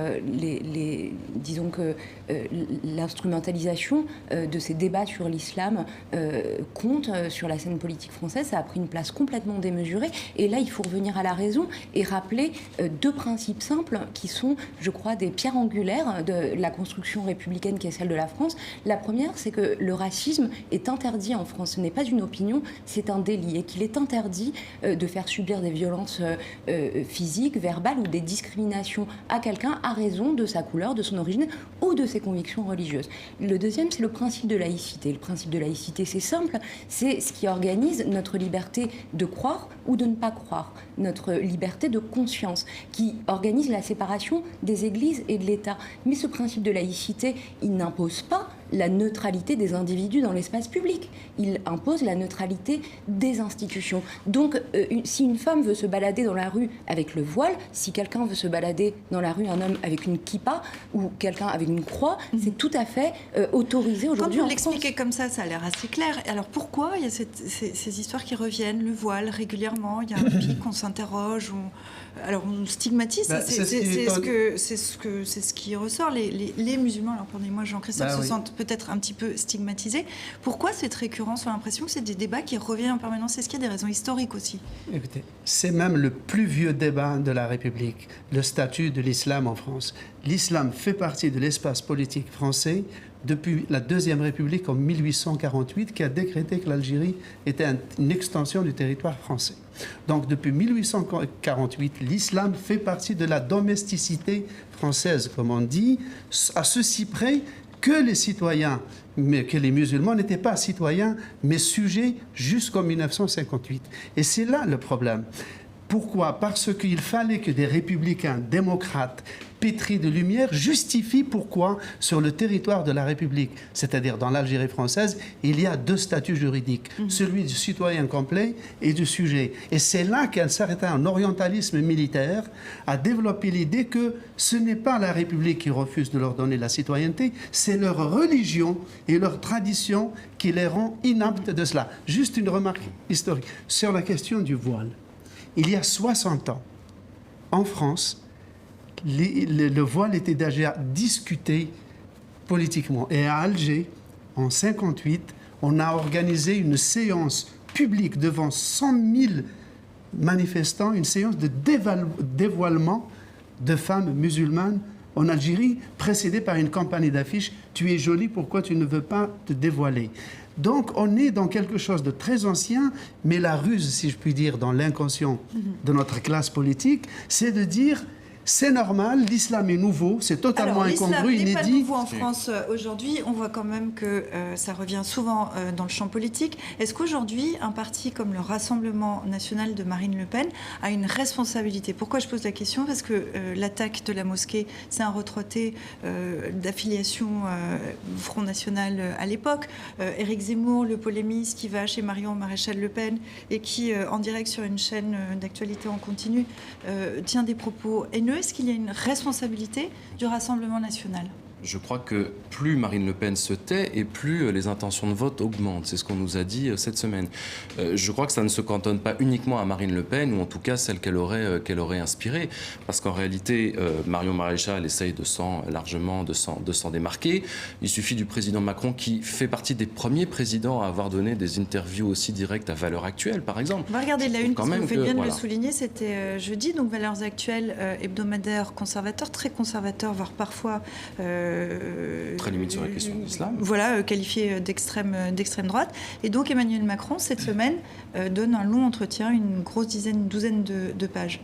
disons que l'instrumentalisation de ces débats sur l'islam compte sur la scène politique française. Ça a pris une place complètement démesurée. Et là, il faut revenir à la raison et rappeler 2 principes simples qui sont, je crois, des pierres angulaires de la construction républicaine qui est celle de la France. La première, c'est que le racisme est interdit en France. Ce n'est pas une opinion, c'est un délit. Et qu'il est interdit de faire subir des violences physiques, verbales ou des discriminations à quelqu'un à raison de sa couleur, de son origine ou de ses convictions religieuses. Le deuxième, c'est le principe de laïcité. Le principe de laïcité, c'est simple, c'est ce qui organise notre liberté de croire ou de ne pas croire, notre liberté de conscience, qui organise la séparation des églises et de l'État. Mais ce principe de laïcité, il n'impose pas la neutralité des individus dans l'espace public. Il impose la neutralité des institutions. Donc, si une femme veut se balader dans la rue avec le voile, si quelqu'un veut se balader dans la rue, un homme avec une kippa ou quelqu'un avec une croix, c'est tout à fait autorisé aujourd'hui en France. Quand vous l'expliquez comme ça a l'air assez clair. Alors pourquoi il y a ces histoires qui reviennent, le voile régulièrement, il y a un pic, on s'interroge, alors on stigmatise, c'est ce qui ressort. Les musulmans, alors pardonnez-moi Jean-Christophe, se sentent peut-être un petit peu stigmatisés. Pourquoi cette récurrence? On a l'impression que c'est des débats qui reviennent en permanence. Est-ce qu'il y a des raisons historiques aussi? Écoutez, c'est même le plus vieux débat de la République, le statut de l'islam en France. L'islam fait partie de l'espace politique français depuis la Deuxième République en 1848, qui a décrété que l'Algérie était une extension du territoire français. Donc depuis 1848, l'islam fait partie de la domesticité française, comme on dit, à ceci près que les citoyens, mais que les musulmans n'étaient pas citoyens, mais sujets jusqu'en 1958. Et c'est là le problème. Pourquoi? Parce qu'il fallait que des républicains démocrates pétris de lumière justifient pourquoi sur le territoire de la République, c'est-à-dire dans l'Algérie française, il y a 2 statuts juridiques, celui du citoyen complet et du sujet. Et c'est là qu'un certain orientalisme militaire a développé l'idée que ce n'est pas la République qui refuse de leur donner la citoyenneté, c'est leur religion et leur tradition qui les rend inaptes de cela. Juste une remarque historique sur la question du voile. Il y a 60 ans, en France, le voile était déjà discuté politiquement. Et à Alger, en 1958, on a organisé une séance publique devant 100 000 manifestants, une séance de dévoilement de femmes musulmanes en Algérie, précédée par une campagne d'affiches « Tu es jolie, pourquoi tu ne veux pas te dévoiler ?» Donc, on est dans quelque chose de très ancien, mais la ruse, si je puis dire, dans l'inconscient de notre classe politique, c'est de dire c'est normal, l'islam est nouveau, c'est totalement incongru, inédit. L'islam n'est pas nouveau en France aujourd'hui. On voit quand même que ça revient souvent dans le champ politique. Est-ce qu'aujourd'hui, un parti comme le Rassemblement national de Marine Le Pen a une responsabilité? Pourquoi je pose la question? Parce que l'attaque de la mosquée, c'est un retraité d'affiliation Front National à l'époque. Éric Zemmour, le polémiste qui va chez Marion Maréchal Le Pen et qui, en direct sur une chaîne d'actualité en continu, tient des propos haineux. Est-ce qu'il y a une responsabilité du Rassemblement national? Je crois que plus Marine Le Pen se tait et plus les intentions de vote augmentent. C'est ce qu'on nous a dit cette semaine. Je crois que ça ne se cantonne pas uniquement à Marine Le Pen, ou en tout cas celle qu'elle aurait inspirée. Parce qu'en réalité, Marion Maréchal essaye largement de s'en démarquer. Il suffit du président Macron, qui fait partie des premiers présidents à avoir donné des interviews aussi directes à Valeurs Actuelles, par exemple. On va regarder la une, parce que vous faites bien de le voilà. souligner. C'était jeudi, donc Valeurs Actuelles, hebdomadaire conservateur, très conservateur, voire parfois... très limite sur la question de l'islam. Voilà, qualifié d'extrême droite. Et donc Emmanuel Macron, cette semaine, donne un long entretien, une douzaine de pages.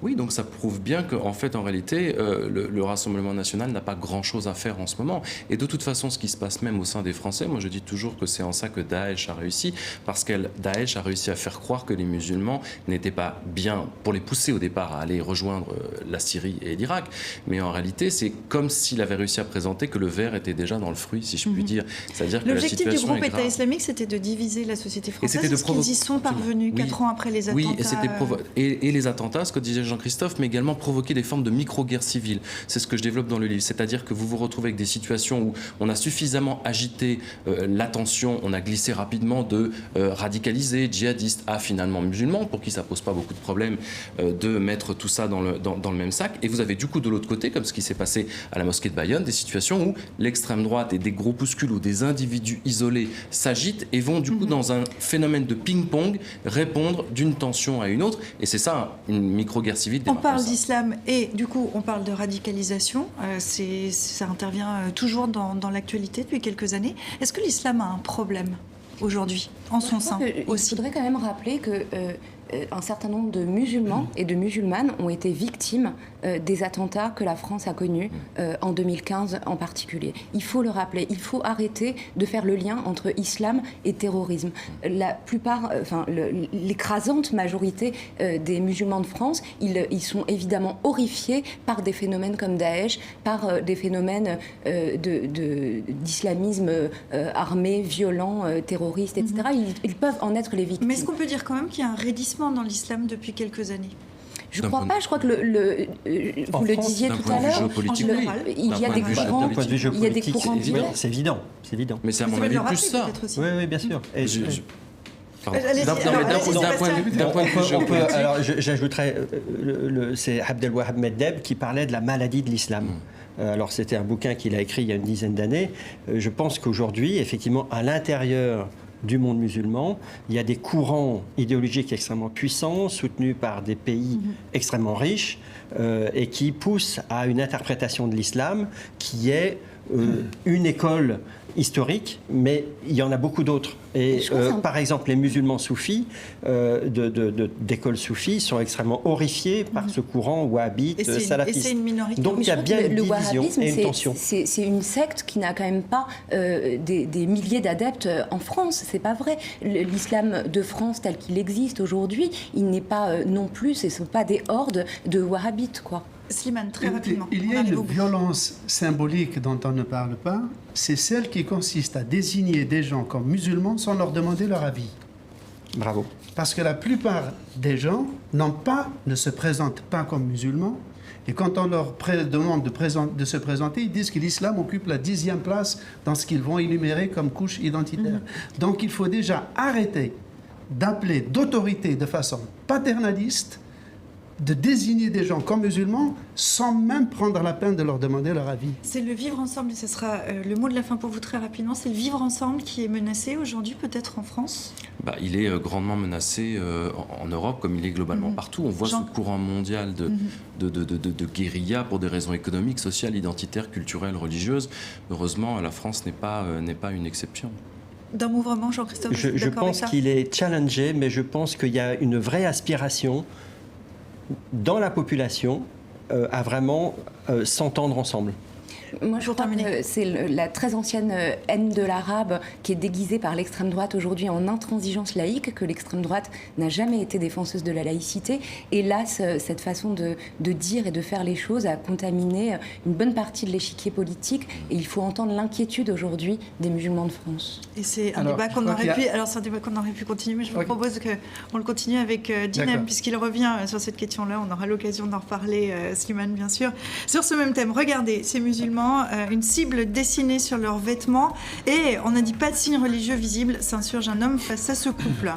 Oui, donc ça prouve bien qu'en fait, en réalité, le Rassemblement national n'a pas grand-chose à faire en ce moment. Et de toute façon, ce qui se passe même au sein des Français, moi je dis toujours que c'est en ça que Daesh a réussi, parce que Daesh a réussi à faire croire que les musulmans n'étaient pas bien, pour les pousser au départ à aller rejoindre la Syrie et l'Irak. Mais en réalité, c'est comme s'il avait réussi à présenter que le verre était déjà dans le fruit, si je puis dire. C'est-à-dire que la situation est grave. L'objectif du groupe État islamique, c'était de diviser la société française. Est-ce qu'ils y sont parvenus 4 ans après les attentats? Oui, et les attentats, ce que disait Jean-Christophe, mais également provoquer des formes de micro-guerre civile. C'est ce que je développe dans le livre. C'est-à-dire que vous vous retrouvez avec des situations où on a suffisamment agité l'attention, on a glissé rapidement de radicalisés, djihadistes à finalement musulmans, pour qui ça pose pas beaucoup de problèmes de mettre tout ça dans le même sac. Et vous avez du coup de l'autre côté, comme ce qui s'est passé à la mosquée de Bayonne, des situations où l'extrême droite et des groupuscules ou des individus isolés s'agitent et vont du coup dans un phénomène de ping-pong répondre d'une tension à une autre. Et c'est ça, une micro-guerre civile. On parle d'islam et du coup on parle de radicalisation. Ça intervient toujours dans l'actualité depuis quelques années. Est-ce que l'islam a un problème aujourd'hui en son sein aussi? Il faudrait quand même rappeler que un certain nombre de musulmans et de musulmanes ont été victimes des attentats que la France a connus en 2015 en particulier. Il faut le rappeler, il faut arrêter de faire le lien entre islam et terrorisme. La plupart, l'écrasante majorité des musulmans de France, ils sont évidemment horrifiés par des phénomènes comme Daesh, par des phénomènes d'islamisme armé, violent, terroriste, etc. Ils peuvent en être les victimes. Mais est-ce qu'on peut dire quand même qu'il y a un raidissement dans l'islam depuis quelques années? Je ne crois pas, je crois que vous le disiez tout à l'heure, il y a des courants. D'un point de vue géopolitique, c'est évident. Mais c'est à mon avis plus ça. Oui, bien sûr. D'un point de vue géopolitique. Alors j'ajouterais, c'est Abdelwahab Meddeb qui parlait de la maladie de l'islam. Alors c'était un bouquin qu'il a écrit il y a une dizaine d'années. Je pense qu'aujourd'hui, effectivement, à l'intérieur du monde musulman, il y a des courants idéologiques extrêmement puissants, soutenus par des pays extrêmement riches, et qui poussent à une interprétation de l'islam qui est une école historique, mais il y en a beaucoup d'autres. Et par exemple, les musulmans soufis d'école soufie sont extrêmement horrifiés par ce courant wahhabite, salafiste. Et c'est une minorité. Donc il y a bien une division et une tension. C'est une secte qui n'a quand même pas des milliers d'adeptes en France. C'est pas vrai. L'islam de France tel qu'il existe aujourd'hui, il n'est pas non plus, ce ne sont pas des hordes de wahhabites, quoi. Slimane, très rapidement. Il y a une violence symbolique dont on ne parle pas, c'est celle qui consiste à désigner des gens comme musulmans sans leur demander leur avis. Bravo. Parce que la plupart des gens ne se présentent pas comme musulmans, et quand on leur demande de se présenter, ils disent que l'islam occupe la 10e place dans ce qu'ils vont énumérer comme couche identitaire. Donc il faut déjà arrêter d'appeler d'autorité de façon paternaliste, de désigner des gens comme musulmans sans même prendre la peine de leur demander leur avis. C'est le vivre ensemble, et ce sera le mot de la fin pour vous très rapidement, c'est le vivre ensemble qui est menacé aujourd'hui, peut-être en France? Il est grandement menacé en Europe, comme il est globalement partout. On voit ce courant mondial de guérilla pour des raisons économiques, sociales, identitaires, culturelles, religieuses. Heureusement, la France n'est pas une exception. D'un mot vraiment, Jean-Christophe, je pense qu'il est challengé, mais je pense qu'il y a une vraie aspiration dans la population à vraiment s'entendre ensemble. Moi, je crois que c'est la très ancienne haine de l'arabe qui est déguisée par l'extrême droite aujourd'hui en intransigeance laïque, que l'extrême droite n'a jamais été défenseuse de la laïcité. Et là, cette façon de dire et de faire les choses a contaminé une bonne partie de l'échiquier politique. Et il faut entendre l'inquiétude aujourd'hui des musulmans de France. Et c'est un débat qu'on aurait pu continuer, mais je vous propose qu'on le continue avec Dinem, puisqu'il revient sur cette question-là. On aura l'occasion d'en reparler, Slimane, bien sûr. Sur ce même thème, regardez, ces musulmans musulmans, une cible dessinée sur leurs vêtements. Et on n'a dit pas de signe religieux visible, s'insurge un homme face à ce couple.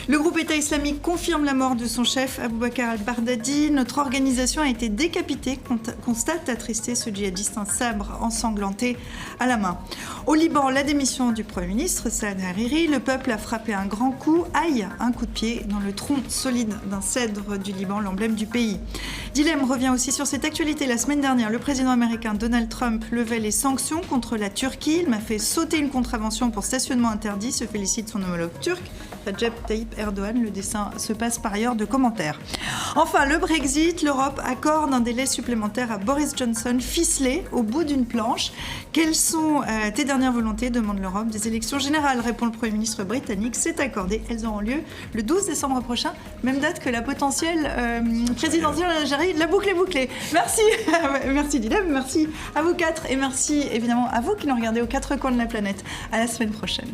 Le groupe État islamique confirme la mort de son chef, Abou Bakr al-Baghdadi. Notre organisation a été décapitée, constate attristé ce djihadiste, un sabre ensanglanté à la main. Au Liban, la démission du Premier ministre, Saad Hariri. Le peuple a frappé un grand coup, aïe, un coup de pied dans le tronc solide d'un cèdre du Liban, l'emblème du pays. Dilemme revient aussi sur cette actualité. La semaine dernière, le président américain Donald Trump levait les sanctions contre la Turquie. Il m'a fait sauter une contravention pour stationnement interdit, se félicite son homologue turc, Recep Tayyip Erdogan. Le dessin se passe par ailleurs de commentaires. Enfin, le Brexit, l'Europe accorde un délai supplémentaire à Boris Johnson, ficelé au bout d'une planche. Quelles sont tes dernières volontés, demande l'Europe. Des élections générales, répond le Premier ministre britannique. C'est accordé, elles auront lieu le 12 décembre prochain, même date que la potentielle présidentielle en Algérie. La boucle est bouclée. Merci, merci Dilem, merci à vous quatre et merci évidemment à vous qui nous regardez aux quatre coins de la planète. À la semaine prochaine.